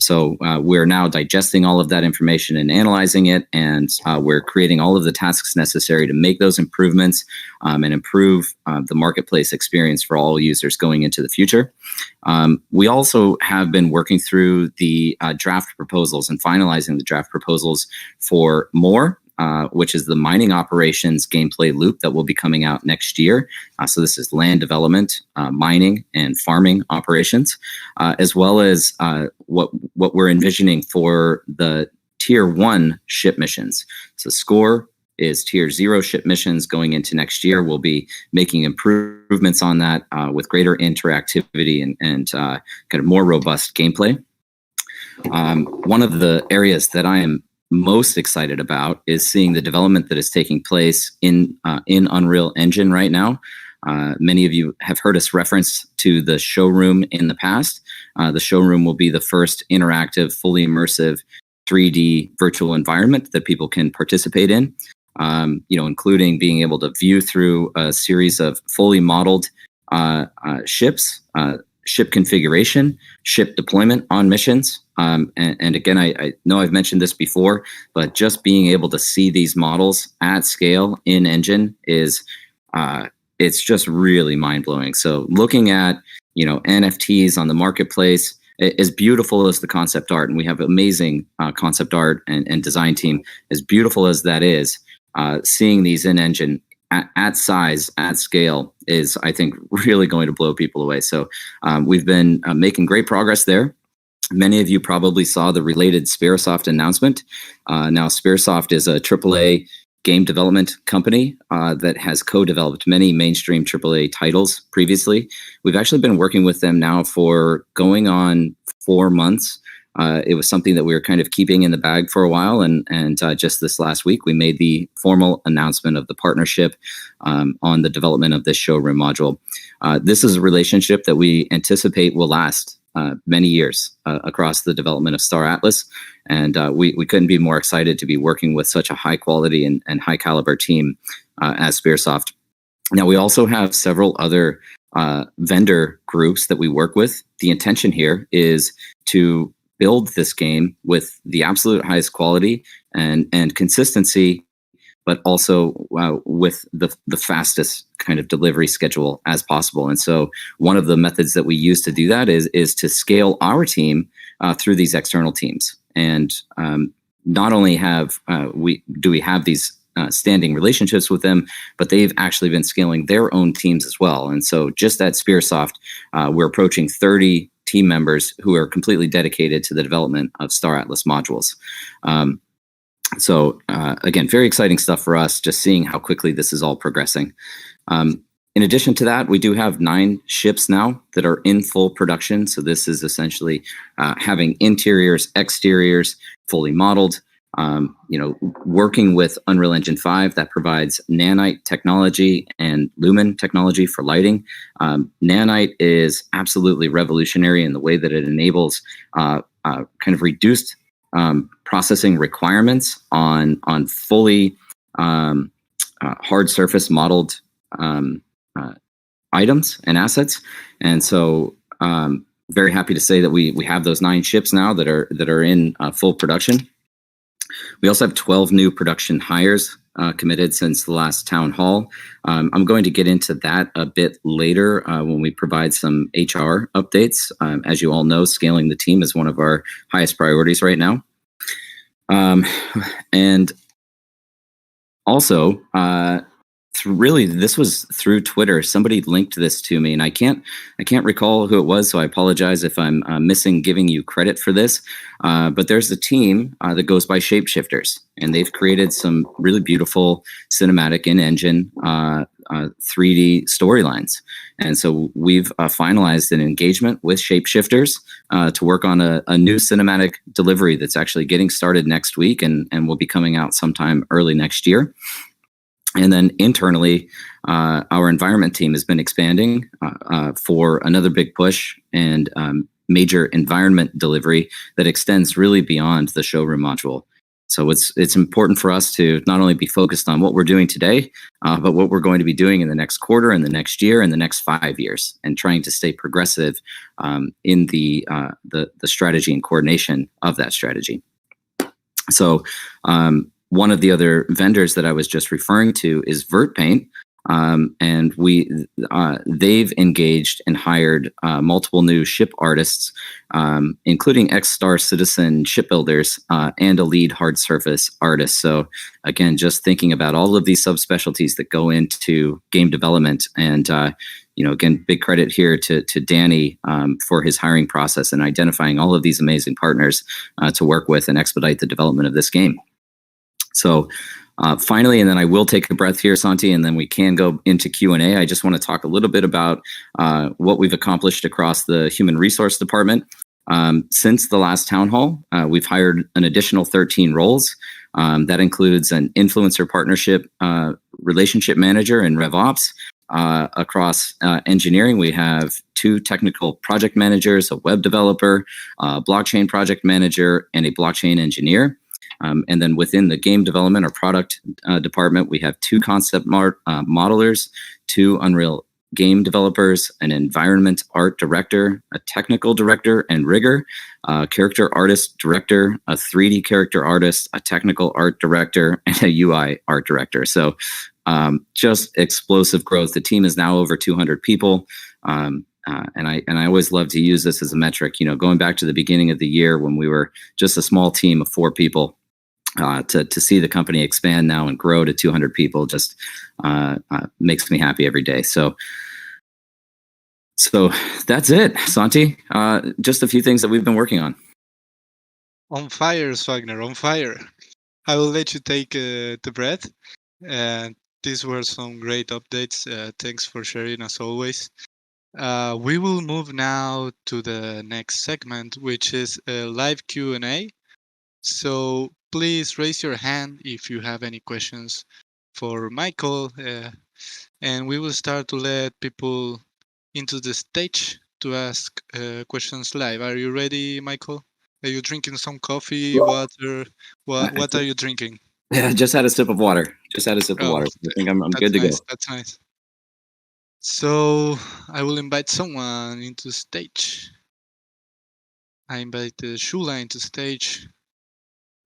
So we're now digesting all of that information and analyzing it, and we're creating all of the tasks necessary to make those improvements and improve the marketplace experience for all users going into the future. We also have been working through the draft proposals and finalizing the draft proposals for more, which is the mining operations gameplay loop that will be coming out next year. So this is land development, mining, and farming operations, as well as what we're envisioning for the Tier 1 ship missions. So Score is Tier 0 ship missions going into next year. We'll be making improvements on that with greater interactivity and kind of more robust gameplay. One of the areas that I am most excited about is seeing the development that is taking place in Unreal Engine right now. Many of you have heard us reference to the showroom in the past. The showroom will be the first interactive, fully immersive 3D virtual environment that people can participate in, including being able to view through a series of fully modeled ships, ship configuration, ship deployment on missions. And again, I know I've mentioned this before, but just being able to see these models at scale in Engine is, it's just really mind-blowing. So looking at, NFTs on the marketplace, as beautiful as the concept art, and we have amazing concept art and design team, as beautiful as that is, seeing these in Engine at size, at scale, is, I think, really going to blow people away. So we've been making great progress there. Many of you probably saw the related Spearsoft announcement. Now, Spearsoft is a AAA game development company that has co-developed many mainstream AAA titles previously. We've actually been working with them now for going on 4 months. It was something that we were kind of keeping in the bag for a while, and just this last week we made the formal announcement of the partnership on the development of this showroom module. This is a relationship that we anticipate will last many years across the development of Star Atlas, and we couldn't be more excited to be working with such a high quality and high caliber team as Spearsoft. Now, we also have several other vendor groups that we work with. The intention here is to build this game with the absolute highest quality and consistency, but also with the fastest kind of delivery schedule as possible. And so one of the methods that we use to do that is to scale our team through these external teams. And not only have we have these standing relationships with them, but they've actually been scaling their own teams as well. And so just at Spearsoft, we're approaching 30 team members who are completely dedicated to the development of Star Atlas modules. So again, very exciting stuff for us, just seeing how quickly this is all progressing. In addition to that, we do have 9 ships now that are in full production. So this is essentially having interiors, exteriors, fully modeled, working with Unreal Engine 5 that provides nanite technology and lumen technology for lighting. Nanite is absolutely revolutionary in the way that it enables kind of reduced processing requirements on fully hard surface modeled items and assets. And so very happy to say that we have those 9 ships now that are in full production. We also have 12 new production hires committed since the last town hall. I'm going to get into that a bit later when we provide some HR updates. As you all know, scaling the team is one of our highest priorities right now. And also, really, this was through Twitter. Somebody linked this to me, and I can't recall who it was, so I apologize if I'm missing giving you credit for this. But there's a team that goes by Shapeshifters, and they've created some really beautiful cinematic in-engine 3D storylines. And so we've finalized an engagement with Shapeshifters to work on a new cinematic delivery that's actually getting started next week and will be coming out sometime early next year. And then internally, our environment team has been expanding for another big push and major environment delivery that extends really beyond the showroom module. So it's important for us to not only be focused on what we're doing today, but what we're going to be doing in the next quarter, and the next year, and the next 5 years, and trying to stay progressive in the strategy and coordination of that strategy. So one of the other vendors that I was just referring to is VertPaint, and they've engaged and hired multiple new ship artists, including ex-Star Citizen shipbuilders and a lead hard surface artist. So again, just thinking about all of these subspecialties that go into game development, and again, big credit here to Danny for his hiring process and identifying all of these amazing partners to work with and expedite the development of this game. So finally, and then I will take a breath here, Santi, and then we can go into Q&A. I just want to talk a little bit about what we've accomplished across the human resource department. Since the last town hall, we've hired an additional 13 roles. That includes an influencer partnership relationship manager and RevOps. Across engineering, we have 2 technical project managers, a web developer, a blockchain project manager, and a blockchain engineer. And then within the game development or product department, we have 2 concept modelers, 2 Unreal game developers, an environment art director, a technical director and rigger, a character artist director, a 3D character artist, a technical art director, and a UI art director. So just explosive growth. The team is now over 200 people. And I always love to use this as a metric, going back to the beginning of the year when we were just a small team of 4 people. To see the company expand now and grow to 200 people just makes me happy every day. So that's it, Santi. Just a few things that we've been working on. On fire, Sw4gn3r, on fire. I will let you take the breath. And these were some great updates. Thanks for sharing as always. We will move now to the next segment, which is a live Q&A. So please raise your hand if you have any questions for Michael, and we will start to let people into the stage to ask questions live. Are you ready, Michael? Are you drinking some coffee, water? What are you drinking? Yeah, just had a sip of water. Just had a sip of water. I think I'm good to go. That's nice. So I will invite someone into stage. I invited Shula into stage,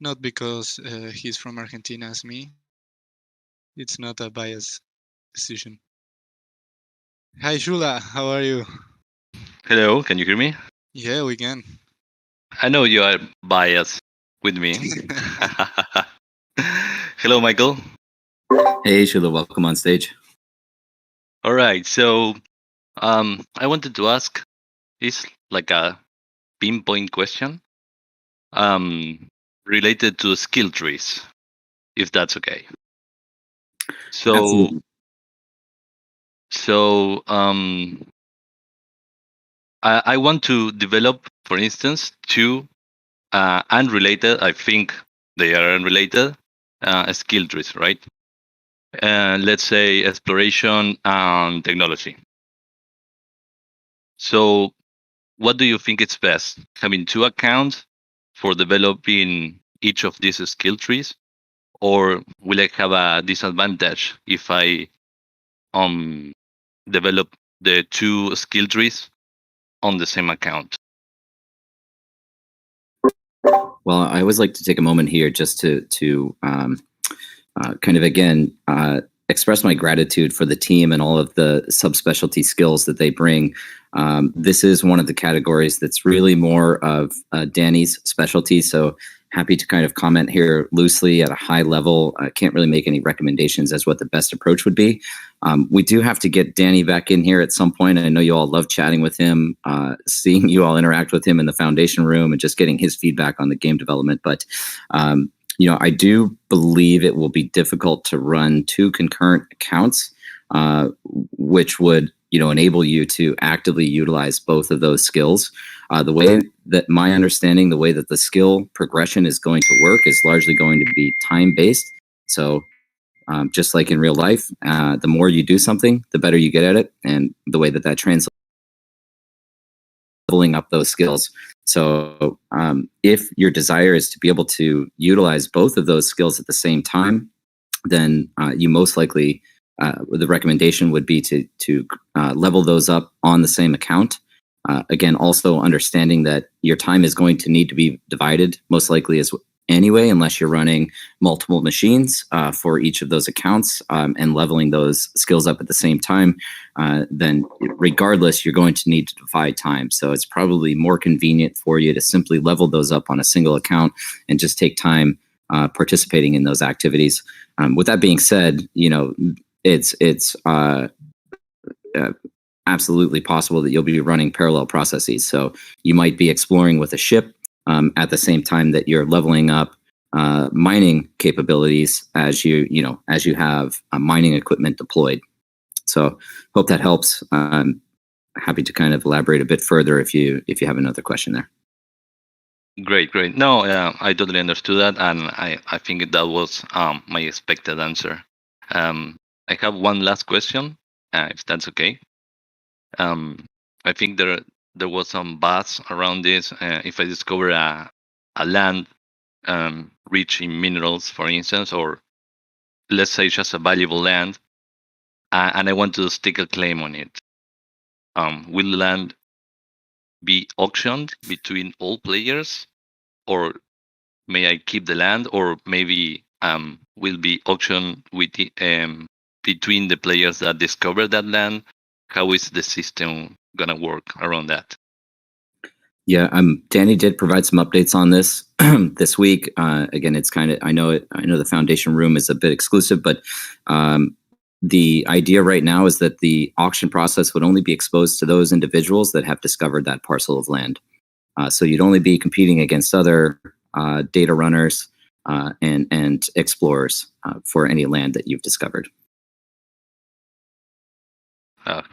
not because he's from Argentina as me. It's not a biased decision. Hi Shula, how are you? Hello, can you hear me? Yeah, we can. I know you are biased with me. Hello, Michael. Hey, Shula, welcome on stage. All right, so I wanted to ask, is like a pinpoint question related to skill trees, if that's okay. Absolutely. So I want to develop, for instance, two unrelated, I think they are unrelated, skill trees, right? Let's say exploration and technology. So what do you think is best? Having two accounts for developing each of these skill trees? Or will I have a disadvantage if I develop the two skill trees on the same account? Well, I always like to take a moment here just to kind of again express my gratitude for the team and all of the subspecialty skills that they bring. This is one of the categories that's really more of Danny's specialty. So happy to kind of comment here loosely at a high level. I can't really make any recommendations as what the best approach would be. We do have to get Danny back in here at some point. I know you all love chatting with him, seeing you all interact with him in the foundation room and just getting his feedback on the game development. But I do believe it will be difficult to run two concurrent accounts, which would enable you to actively utilize both of those skills. The way that my understanding, the way that the skill progression is going to work is largely going to be time-based. So just like in real life, the more you do something, the better you get at it. And the way that translates leveling up those skills. So if your desire is to be able to utilize both of those skills at the same time, then you most likely, the recommendation would be to level those up on the same account. Again, also understanding that your time is going to need to be divided most likely as anyway, unless you're running multiple machines for each of those accounts and leveling those skills up at the same time, then regardless, you're going to need to divide time. So it's probably more convenient for you to simply level those up on a single account and just take time participating in those activities. With that being said, it's absolutely possible that you'll be running parallel processes. So you might be exploring with a ship at the same time that you're leveling up mining capabilities as you have mining equipment deployed. So hope that helps. I'm happy to kind of elaborate a bit further if you have another question there. Great. No, I totally understood that, and I think that was my expected answer. I have one last question, if that's okay. I think there was some buzz around this. If I discover a land rich in minerals, for instance, or let's say just a valuable land, and I want to stake a claim on it, will the land be auctioned between all players, or may I keep the land, or maybe will be auctioned with between the players that discover that land? How is the system gonna work around that? Yeah, Danny did provide some updates on this this week. Again, it's kind of I know the foundation room is a bit exclusive, but the idea right now is that the auction process would only be exposed to those individuals that have discovered that parcel of land. So you'd only be competing against other data runners and explorers for any land that you've discovered.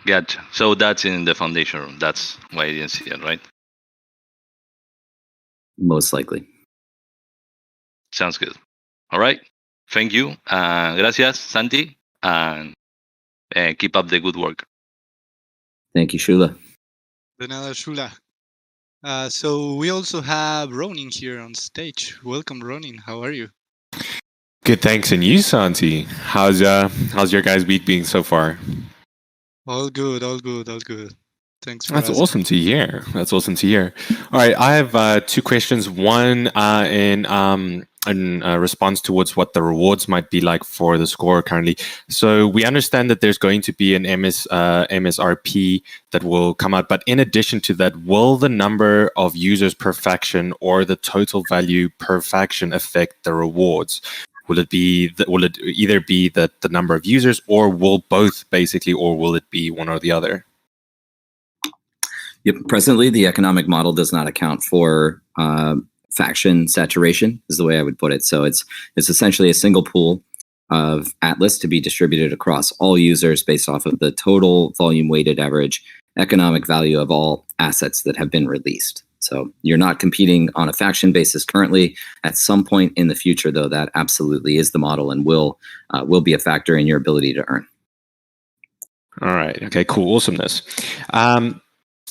Gotcha. So that's in the foundation room. That's why I didn't see it, right? Most likely. Sounds good. All right. Thank you. Gracias, Santi. And keep up the good work. Thank you, Shula. De nada, Shula. So we also have Ronin here on stage. Welcome, Ronin. How are you? Good, thanks. And you, Santi? How's your guys' week being so far? All good, all good, all good. Thanks for That's asking. awesome to hear. That's awesome to hear. All right, I have two questions. One in response towards what the rewards might be like for the score currently. So we understand that there's going to be an MSRP that will come out, but in addition to that, will the number of users per faction or the total value per faction affect the rewards? Will it either be the number of users, or will both basically, or will it be one or the other? Yep. Presently, the economic model does not account for faction saturation, is the way I would put it. So it's essentially a single pool of Atlas to be distributed across all users based off of the total volume weighted average economic value of all assets that have been released. So you're not competing on a faction basis currently. At some point in the future, though, that absolutely is the model and will be a factor in your ability to earn. All right. Okay, cool. Awesomeness.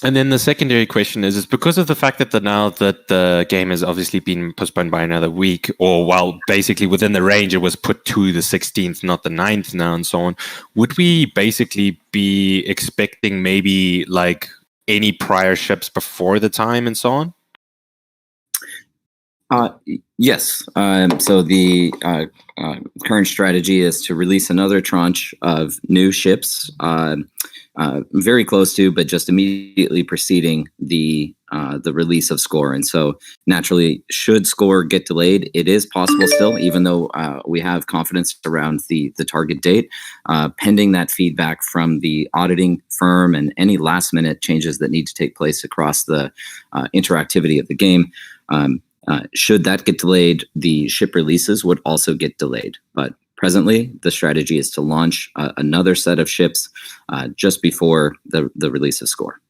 And then the secondary question is because of the fact that now that the game has obviously been postponed by another week, or while basically within the range, it was put to the 16th, not the 9th now, and so on, would we basically be expecting maybe like any prior ships before the time and so on? Yes. So the current strategy is to release another tranche of new ships, very close to, but just immediately preceding the release of Score. And so naturally, should Score get delayed, it is possible still, even though we have confidence around the target date, pending that feedback from the auditing firm and any last minute changes that need to take place across the interactivity of the game. Should that get delayed, the ship releases would also get delayed. But presently, the strategy is to launch another set of ships just before the release of Score.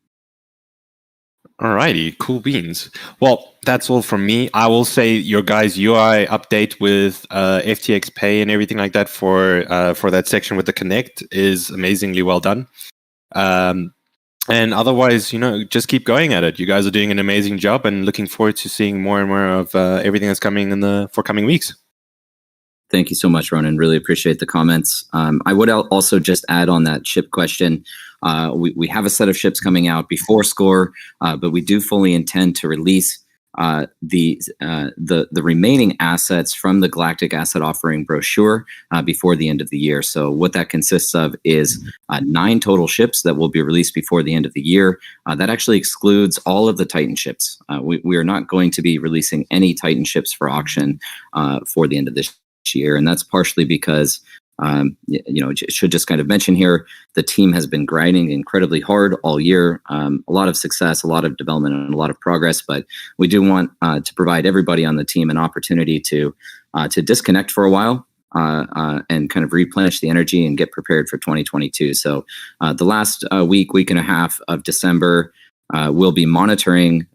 All righty, cool beans. Well, that's all from me. I will say your guys' UI update with FTX Pay and everything like that for that section with the Connect is amazingly well done. And otherwise, just keep going at it. You guys are doing an amazing job, and looking forward to seeing more and more of everything that's coming in the forthcoming weeks. Thank you so much, Ronan. Really appreciate the comments. I would also just add on that ship question. We have a set of ships coming out before Score, but we do fully intend to release the remaining assets from the Galactic Asset Offering brochure before the end of the year. So what that consists of is 9 total ships that will be released before the end of the year. That actually excludes all of the Titan ships. We are not going to be releasing any Titan ships for auction for the end of this year, and that's partially because should just kind of mention here, the team has been grinding incredibly hard all year. A lot of success, a lot of development, and a lot of progress. But we do want to provide everybody on the team an opportunity to disconnect for a while and kind of replenish the energy and get prepared for 2022. So the last week and a half of December, we'll be monitoring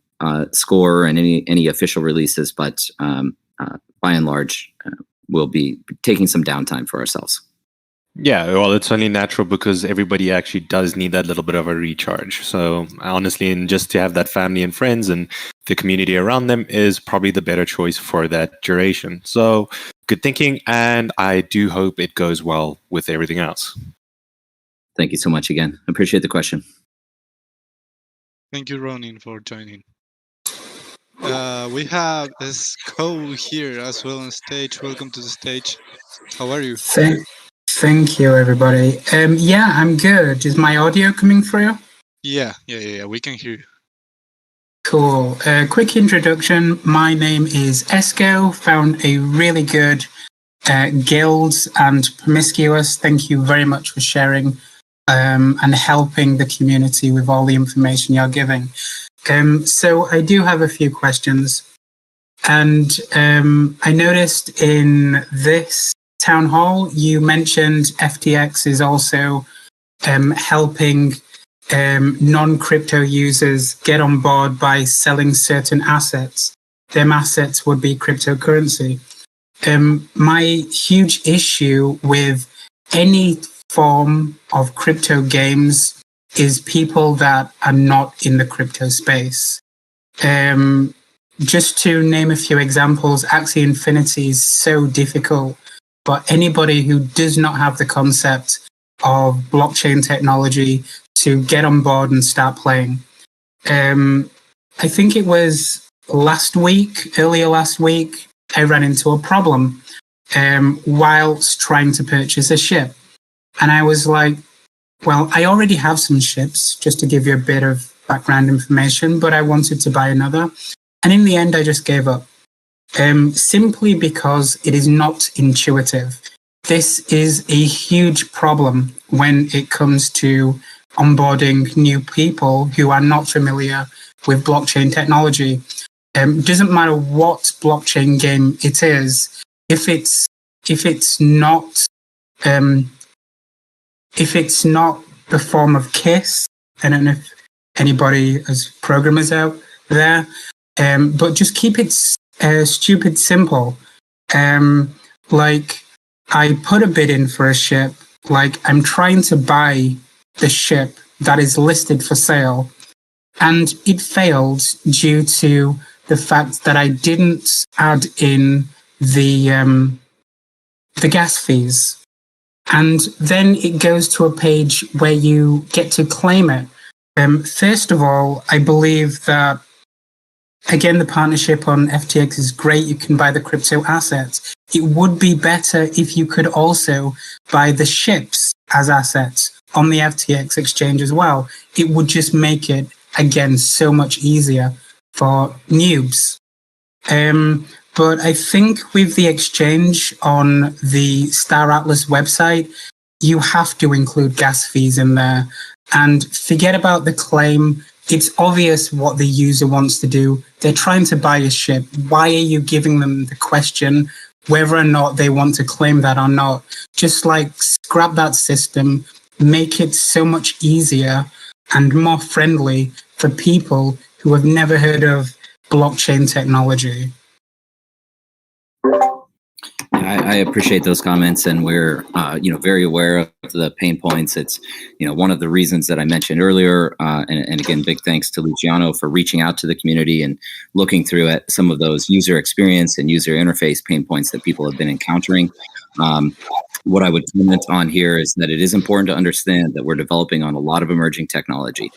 Score and any official releases, but by and large, we'll be taking some downtime for ourselves. Yeah, well, it's only natural because everybody actually does need that little bit of a recharge. So honestly, and just to have that family and friends and the community around them is probably the better choice for that duration. So good thinking, and I do hope it goes well with everything else. Thank you so much again. Appreciate the question. Thank you, Ronin, for joining. We have Sw4gn3r here as well on stage. Welcome to the stage. How are you? Thank you, everybody. Yeah, I'm good. Is my audio coming through? Yeah, we can hear you. Cool. Quick introduction. My name is Esco. Found a really good guild and Promiscuous. Thank you very much for sharing and helping the community with all the information you're giving. So I do have a few questions, and I noticed in this town hall you mentioned FTX is also helping non-crypto users get on board by selling certain assets. Them assets would be cryptocurrency. My huge issue with any form of crypto games is people that are not in the crypto space. Just to name a few examples, Axie Infinity is so difficult, but anybody who does not have the concept of blockchain technology to get on board and start playing. I think it was earlier last week, I ran into a problem whilst trying to purchase a ship. And I was like, well, I already have some ships, just to give you a bit of background information, but I wanted to buy another. And in the end, I just gave up, simply because it is not intuitive. This is a huge problem when it comes to onboarding new people who are not familiar with blockchain technology. Doesn't matter what blockchain game it is, if it's not the form of KISS, I don't know if anybody has programmers out there, but just keep it stupid simple. Like, I put a bid in for a ship, like I'm trying to buy the ship that is listed for sale, and it failed due to the fact that I didn't add in the gas fees. And then it goes to a page where you get to claim it. First of all, I believe that, again, the partnership on FTX is great. You can buy the crypto assets. It would be better if you could also buy the ships as assets on the FTX exchange as well. It would just make it, again, so much easier for noobs. But I think with the exchange on the Star Atlas website, you have to include gas fees in there and forget about the claim. It's obvious what the user wants to do. They're trying to buy a ship. Why are you giving them the question whether or not they want to claim that or not? Just like scrap that system, make it so much easier and more friendly for people who have never heard of blockchain technology. I appreciate those comments, and we're very aware of the pain points. It's one of the reasons that I mentioned earlier, and again, big thanks to Luciano for reaching out to the community and looking through at some of those user experience and user interface pain points that people have been encountering. What I would comment on here is that it is important to understand that we're developing on a lot of emerging technology,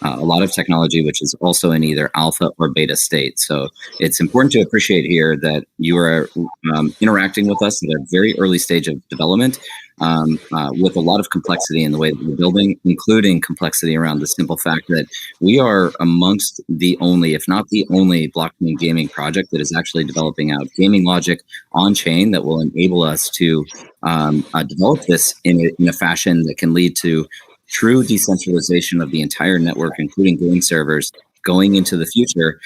a lot of technology which is also in either alpha or beta state. So it's important to appreciate here that you are interacting with us at a very early stage of development, with a lot of complexity in the way that we're building, including complexity around the simple fact that we are amongst the only, if not the only, blockchain gaming project that is actually developing out gaming logic on chain that will enable us to develop this in a fashion that can lead to true decentralization of the entire network, including game servers, going into the future,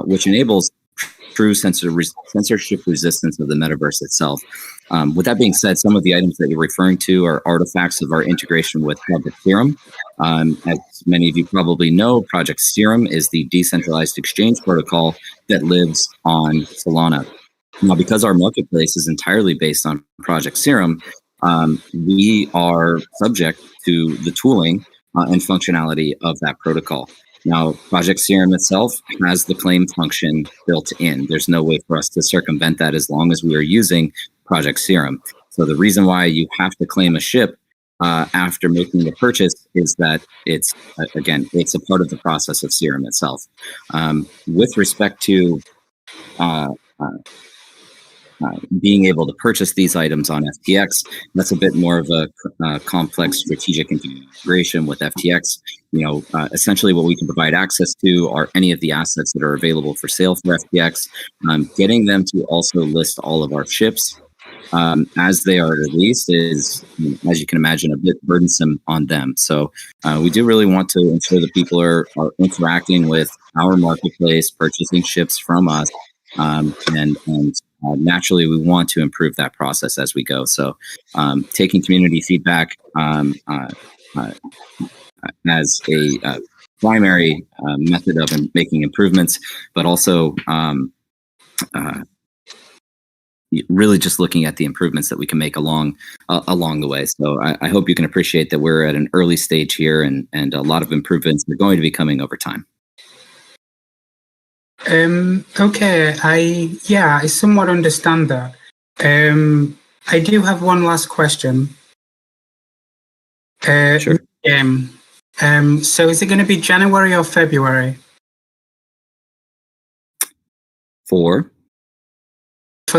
which enables true censorship resistance of the metaverse itself. With that being said, some of the items that you're referring to are artifacts of our integration with Project Serum. As many of you probably know, Project Serum is the decentralized exchange protocol that lives on Solana. Now, because our marketplace is entirely based on Project Serum, we are subject to the tooling and functionality of that protocol. Now, Project Serum itself has the claim function built in. There's no way for us to circumvent that as long as we are using Project Serum. So the reason why you have to claim a ship after making the purchase is that it's a part of the process of Serum itself. With respect to being able to purchase these items on FTX, that's a bit more of a complex strategic integration with FTX. Essentially what we can provide access to are any of the assets that are available for sale for FTX, getting them to also list all of our ships as they are released is, as you can imagine, a bit burdensome on them. So we do really want to ensure that people are interacting with our marketplace, purchasing ships from us, and naturally we want to improve that process as we go. So taking community feedback, as a primary method of making improvements, but also really just looking at the improvements that we can make along the way. So I hope you can appreciate that we're at an early stage here, and a lot of improvements are going to be coming over time. Okay, I somewhat understand that. I do have one last question. Sure. So is it going to be January or February? For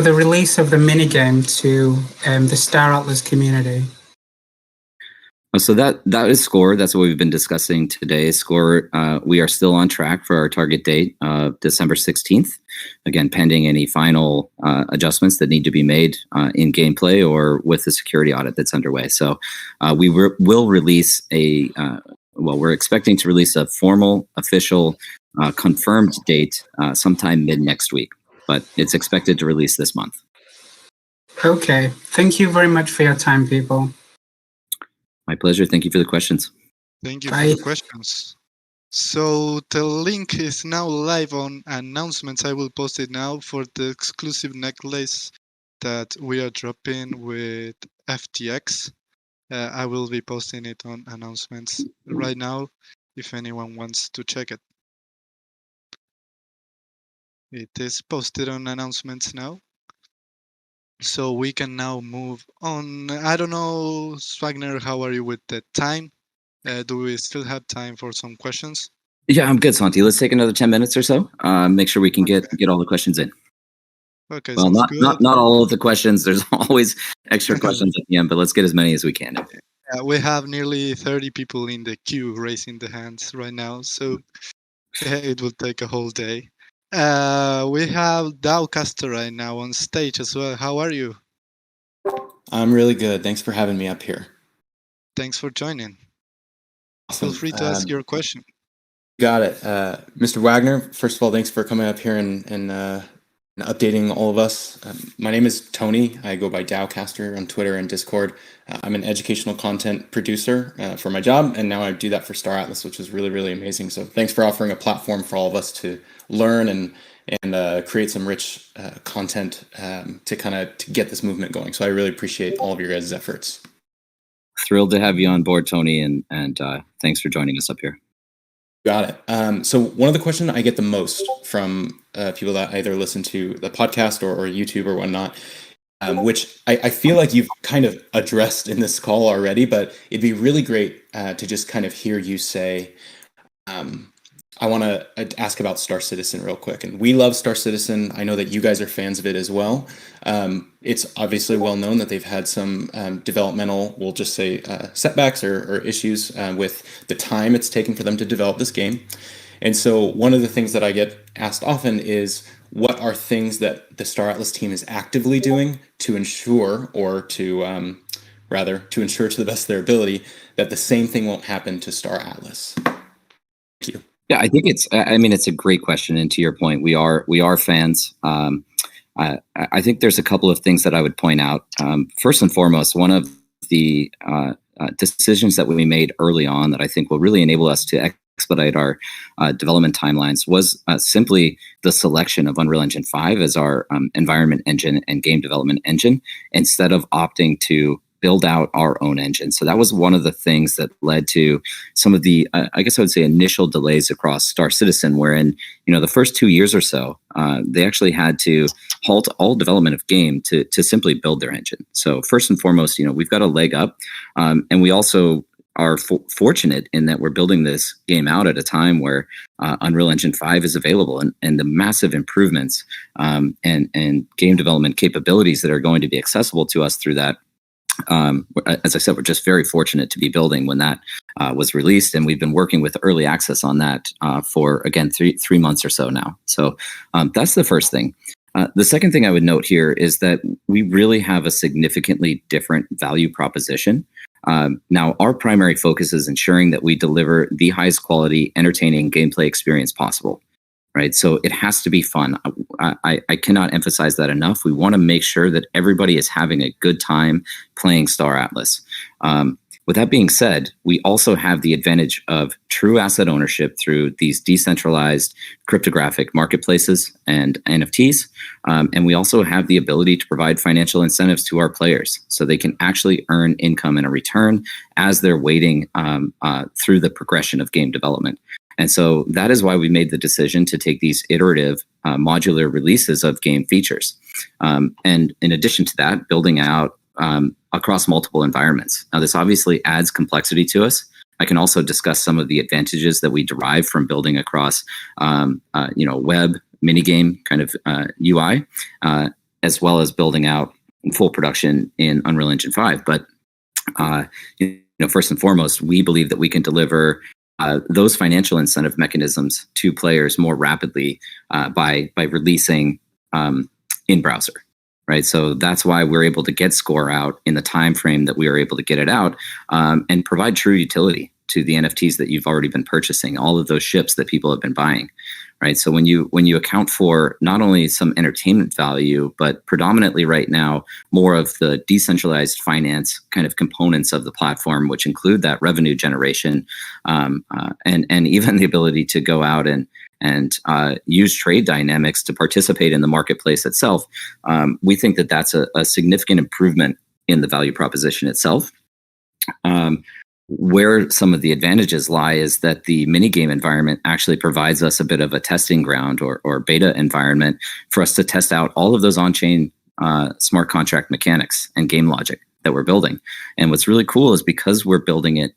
the release of the minigame to the Star Atlas community? So that is Score. That's what we've been discussing today. Score, we are still on track for our target date of December 16th. Again, pending any final adjustments that need to be made in gameplay or with the security audit that's underway. So we will release we're expecting to release a formal, official, confirmed date sometime mid next week, but it's expected to release this month. Okay. Thank you very much for your time, people. My pleasure. Thank you for the questions. Thank you for the questions. So the link is now live on announcements. I will post it now for the exclusive necklace that we are dropping with FTX. I will be posting it on announcements right now if anyone wants to check it. It is posted on announcements now. So we can now move on. I don't know, Sw4gn3r, how are you with the time? Do we still have time for some questions? Yeah, I'm good, Santi. Let's take another 10 minutes or so. Make sure we can get all the questions in. Okay. Well, not all of the questions. There's always extra questions at the end, but let's get as many as we can. We have nearly 30 people in the queue raising the hands right now, so it will take a whole day. We have Dowcaster right now on stage as well. How are you? I'm really good. Thanks for having me up here. Thanks for joining. Awesome. Feel free to ask your question. Got it. Mr. Wagner, first of all, thanks for coming up here and updating all of us. My name is Tony. I go by Dowcaster on Twitter and Discord. I'm an educational content producer for my job, and now I do that for Star Atlas, which is really, really amazing. So thanks for offering a platform for all of us to learn and create some rich content to get this movement going. So I really appreciate all of your guys' efforts. Thrilled to have you on board, Tony, and thanks for joining us up here. Got it. So one of the questions I get the most from people that either listen to the podcast or YouTube or whatnot, which I feel like you've kind of addressed in this call already, but it'd be really great to just kind of hear you say, I want to ask about Star Citizen real quick. And we love Star Citizen. I know that you guys are fans of it as well. It's obviously well known that they've had some developmental, we'll just say, setbacks or issues with the time it's taken for them to develop this game. And so one of the things that I get asked often is, what are things that the Star Atlas team is actively doing to ensure, or to rather, to ensure to the best of their ability, that the same thing won't happen to Star Atlas? Thank you. Yeah, I think it's a great question. And to your point, we are fans. I think there's a couple of things that I would point out. First and foremost, one of the decisions that we made early on that I think will really enable us to expedite our development timelines was simply the selection of Unreal Engine 5 as our environment engine and game development engine, instead of opting to build out our own engine. So that was one of the things that led to some of the, I guess I would say, initial delays across Star Citizen, wherein, the first 2 years or so, they actually had to halt all development of game to simply build their engine. So first and foremost, we've got a leg up, and we also are fortunate in that we're building this game out at a time where Unreal Engine 5 is available, and the massive improvements and game development capabilities that are going to be accessible to us through that. As I said, we're just very fortunate to be building when that was released, and we've been working with early access on that for, again, three months or so now. So that's the first thing. The second thing I would note here is that we really have a significantly different value proposition. Now, our primary focus is ensuring that we deliver the highest quality, entertaining gameplay experience possible. Right. So it has to be fun. I cannot emphasize that enough. We want to make sure that everybody is having a good time playing Star Atlas. With that being said, we also have the advantage of true asset ownership through these decentralized cryptographic marketplaces and NFTs. And we also have the ability to provide financial incentives to our players so they can actually earn income and a return as they're waiting through the progression of game development. And so that is why we made the decision to take these iterative modular releases of game features. And in addition to that, building out across multiple environments. Now, this obviously adds complexity to us. I can also discuss some of the advantages that we derive from building across, web, minigame kind of UI, as well as building out full production in Unreal Engine 5. But first and foremost, we believe that we can deliver those financial incentive mechanisms to players more rapidly by releasing in browser. Right, so that's why we're able to get Score out in the time frame that we are able to get it out, and provide true utility to the NFTs that you've already been purchasing, all of those ships that people have been buying. Right, so when you account for not only some entertainment value, but predominantly right now more of the decentralized finance kind of components of the platform, which include that revenue generation, and even the ability to go out and use trade dynamics to participate in the marketplace itself, we think that that's a significant improvement in the value proposition itself. Where some of the advantages lie is that the minigame environment actually provides us a bit of a testing ground or beta environment for us to test out all of those on-chain smart contract mechanics and game logic that we're building. And what's really cool is because we're building it,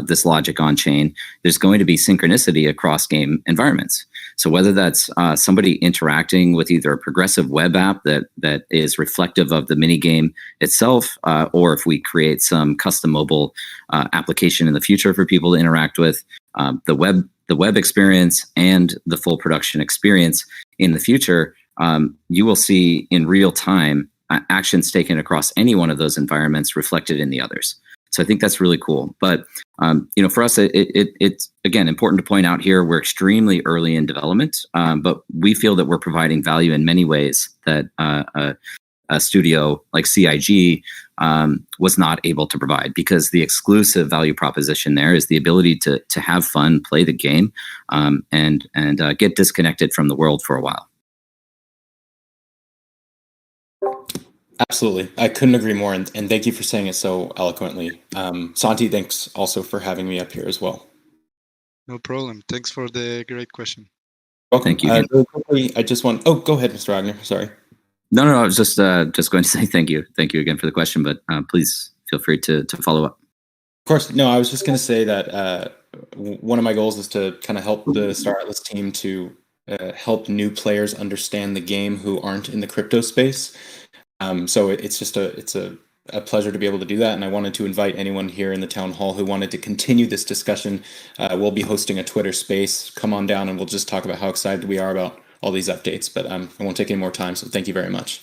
this logic on chain, there's going to be synchronicity across game environments. So whether that's somebody interacting with either a progressive web app that is reflective of the mini game itself, or if we create some custom mobile application in the future for people to interact with, the web experience and the full production experience in the future, you will see in real time actions taken across any one of those environments reflected in the others. So I think that's really cool. But for us, it's again important to point out here we're extremely early in development, but we feel that we're providing value in many ways that a studio like CIG was not able to provide, because the exclusive value proposition there is the ability to have fun, play the game, and get disconnected from the world for a while. Absolutely. I couldn't agree more. And thank you for saying it so eloquently. Santi, thanks also for having me up here as well. No problem. Thanks for the great question. Welcome. Thank you. Really quickly, I just want... Oh, go ahead, Mr. Wagner. Sorry. No, I was just going to say thank you. Thank you again for the question, but please feel free to follow up. Of course. No, I was just going to say that one of my goals is to kind of help the Star Atlas team to help new players understand the game who aren't in the crypto space. So it's just a pleasure to be able to do that. And I wanted to invite anyone here in the town hall who wanted to continue this discussion. We'll be hosting a Twitter space. Come on down and we'll just talk about how excited we are about all these updates. But I won't take any more time. So thank you very much.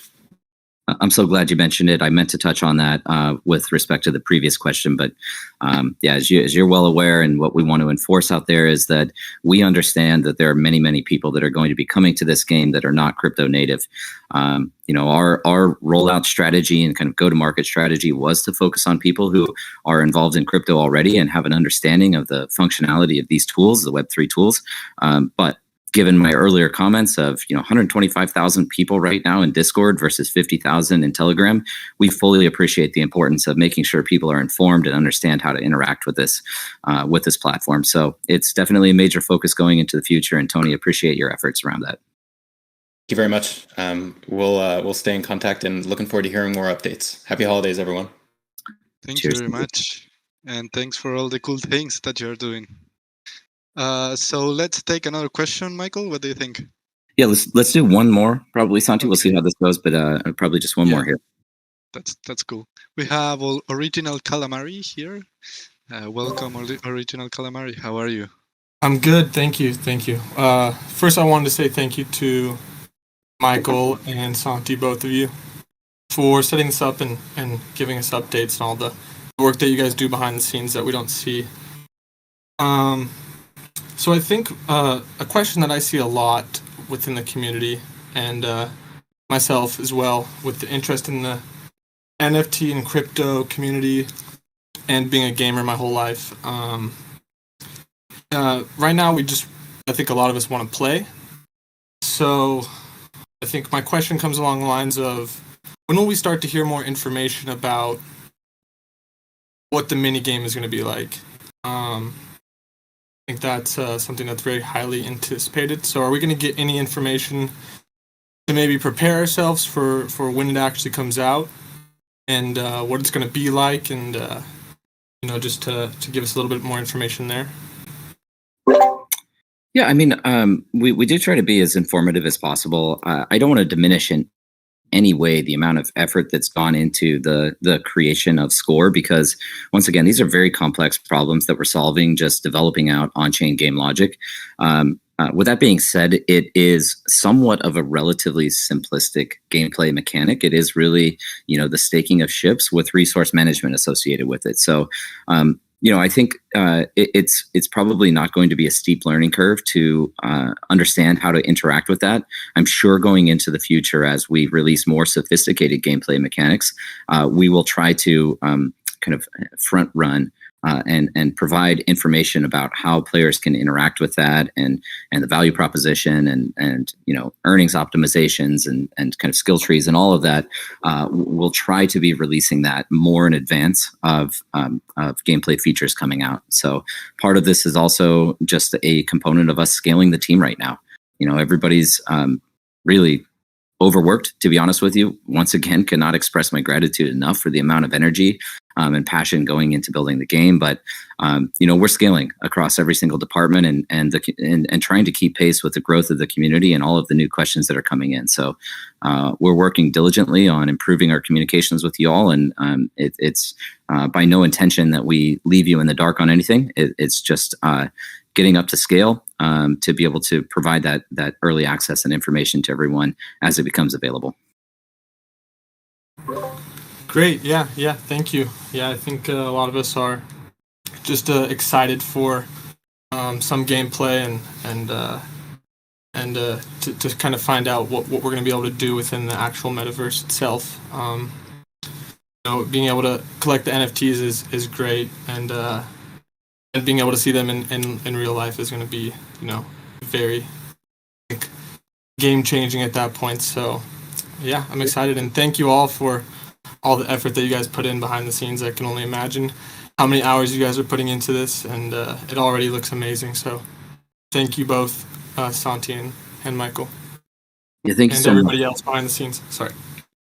I'm so glad you mentioned it. I meant to touch on that with respect to the previous question, but as you're well aware, and what we want to enforce out there is that we understand that there are many, many people that are going to be coming to this game that are not crypto native. Our rollout strategy and kind of go-to-market strategy was to focus on people who are involved in crypto already and have an understanding of the functionality of these tools, the Web3 tools. But given my earlier comments of 125,000 people right now in Discord versus 50,000 in Telegram, we fully appreciate the importance of making sure people are informed and understand how to interact with this platform. So it's definitely a major focus going into the future. And Tony, appreciate your efforts around that. Thank you very much. We'll stay in contact and looking forward to hearing more updates. Happy holidays, everyone. Thank you very much, and thanks for all the cool things that you're doing. So let's take another question, Michael. What do you think? Yeah, let's do one more. Probably, Santi. We'll see how this goes, but probably just one more here. That's cool. We have Original Calamari here. Welcome, Original Calamari. How are you? I'm good, thank you. First, I wanted to say thank you to Michael and Santi, both of you, for setting this up and giving us updates and all the work that you guys do behind the scenes that we don't see. So I think a question that I see a lot within the community, and myself as well, with the interest in the NFT and crypto community and being a gamer my whole life. Right now, I think a lot of us want to play. So I think my question comes along the lines of, when will we start to hear more information about what the mini game is going to be like? I think that's something that's very highly anticipated. So are we going to get any information to maybe prepare ourselves for when it actually comes out, and what it's going to be like, and just to give us a little bit more information there? Yeah, I mean, we do try to be as informative as possible. I don't want to diminish in any way the amount of effort that's gone into the creation of Score, because once again, these are very complex problems that we're solving, just developing out on-chain game logic. With that being said, it is somewhat of a relatively simplistic gameplay mechanic. It is really, the staking of ships with resource management associated with it. So, I think it's probably not going to be a steep learning curve to understand how to interact with that. I'm sure going into the future, as we release more sophisticated gameplay mechanics, we will try to kind of front run and provide information about how players can interact with that, and the value proposition, and earnings optimizations, and kind of skill trees and all of that. We'll try to be releasing that more in advance of gameplay features coming out. So part of this is also just a component of us scaling the team right now. Everybody's really overworked, to be honest with you. Once again, cannot express my gratitude enough for the amount of energy and passion going into building the game. But we're scaling across every single department, and trying to keep pace with the growth of the community and all of the new questions that are coming in. So we're working diligently on improving our communications with you all, and it's by no intention that we leave you in the dark on anything. It's just getting up to scale to be able to provide that early access and information to everyone as it becomes available. Great. Yeah. Thank you. Yeah, I think a lot of us are just excited for some gameplay and to kind of find out what we're going to be able to do within the actual metaverse itself. Being able to collect the NFTs is great, and being able to see them in real life is going to be very game changing at that point. So yeah, I'm excited, and thank you all for all the effort that you guys put in behind the scenes. I can only imagine how many hours you guys are putting into this, and it already looks amazing. So thank you both, Santi and Michael. Yeah, thank you and so everybody much. else behind the scenes. Sorry.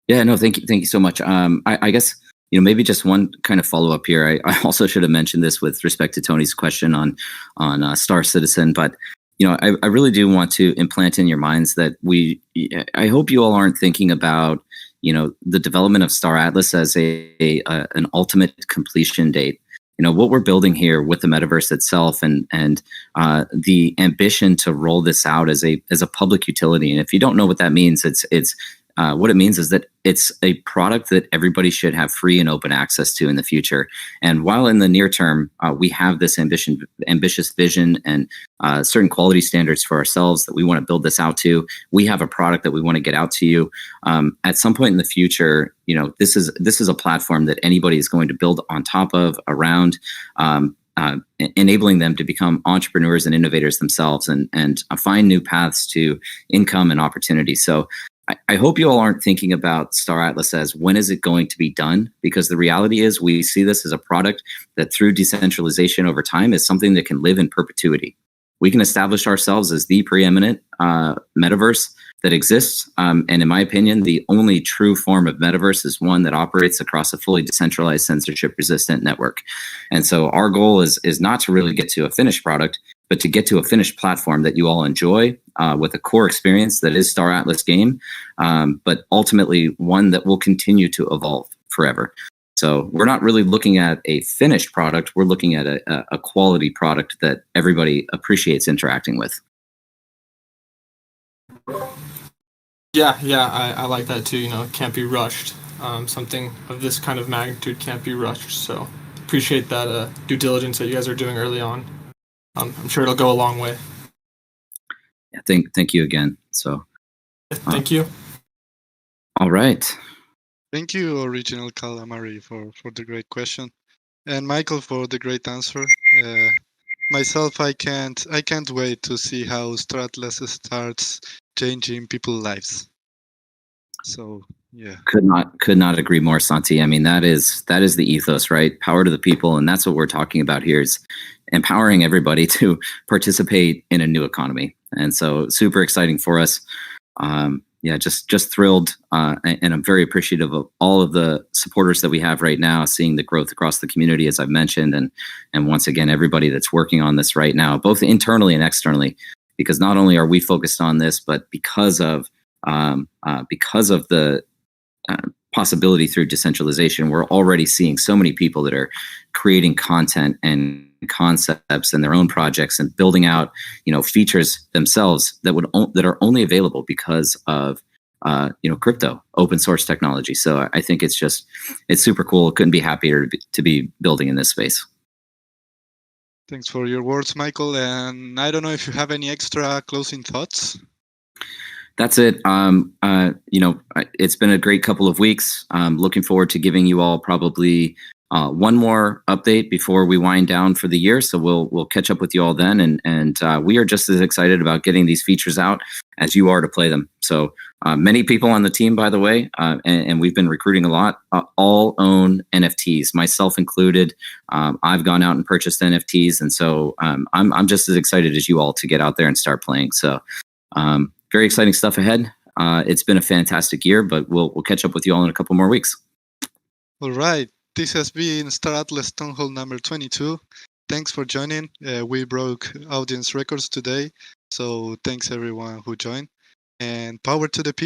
Yeah, no, thank you so much. I guess maybe just one kind of follow up here. I also should have mentioned this with respect to Tony's question on Star Citizen, but I really do want to implant in your minds that I hope you all aren't thinking about the development of Star Atlas as an ultimate completion date. What we're building here with the metaverse itself, and the ambition to roll this out as a public utility. And if you don't know what that means, it's what it means is that it's a product that everybody should have free and open access to in the future. And while in the near term, we have this ambitious vision and certain quality standards for ourselves that we want to build this out to, we have a product that we want to get out to you. At some point in the future, this is a platform that anybody is going to build on top of, around, enabling them to become entrepreneurs and innovators themselves, and find new paths to income and opportunity. So I hope you all aren't thinking about Star Atlas as when is it going to be done, because the reality is we see this as a product that through decentralization over time is something that can live in perpetuity. We can establish ourselves as the preeminent metaverse that exists. And in my opinion, the only true form of metaverse is one that operates across a fully decentralized, censorship-resistant network. And so our goal is not to really get to a finished product, but to get to a finished platform that you all enjoy with a core experience that is Star Atlas game, but ultimately one that will continue to evolve forever. So we're not really looking at a finished product. We're looking at a quality product that everybody appreciates interacting with. Yeah, I like that too. It can't be rushed. Something of this kind of magnitude can't be rushed. So appreciate that due diligence that you guys are doing early on. I'm sure it'll go a long way. Yeah, thank you again. So thank you. All right. Thank you, Original Calamari, for the great question. and Michael for the great answer. Myself, I can't wait to see how Star Atlas starts changing people's lives. So yeah, could not agree more, Santi. I mean, that is the ethos, right? Power to the people, and that's what we're talking about here, is empowering everybody to participate in a new economy. And so, super exciting for us. Yeah, just thrilled, and I'm very appreciative of all of the supporters that we have right now, seeing the growth across the community, as I've mentioned, and once again, everybody that's working on this right now, both internally and externally, because not only are we focused on this, but because of the possibility through decentralization, we're already seeing so many people that are creating content and concepts and their own projects and building out, features themselves that are only available because of crypto, open source technology. So I think it's super cool. Couldn't be happier to be building in this space. Thanks for your words, Michael. And I don't know if you have any extra closing thoughts. That's it. It's been a great couple of weeks. Looking forward to giving you all probably one more update before we wind down for the year. So we'll catch up with you all then, and we are just as excited about getting these features out as you are to play them. So many people on the team, by the way, and we've been recruiting a lot, all own NFTs, myself included. I've gone out and purchased NFTs, and so I'm just as excited as you all to get out there and start playing. So. Very exciting stuff ahead. It's been a fantastic year, but we'll catch up with you all in a couple more weeks. All right. This has been Star Atlas Town Hall number 22. Thanks for joining. We broke audience records today, so thanks everyone who joined. And power to the people.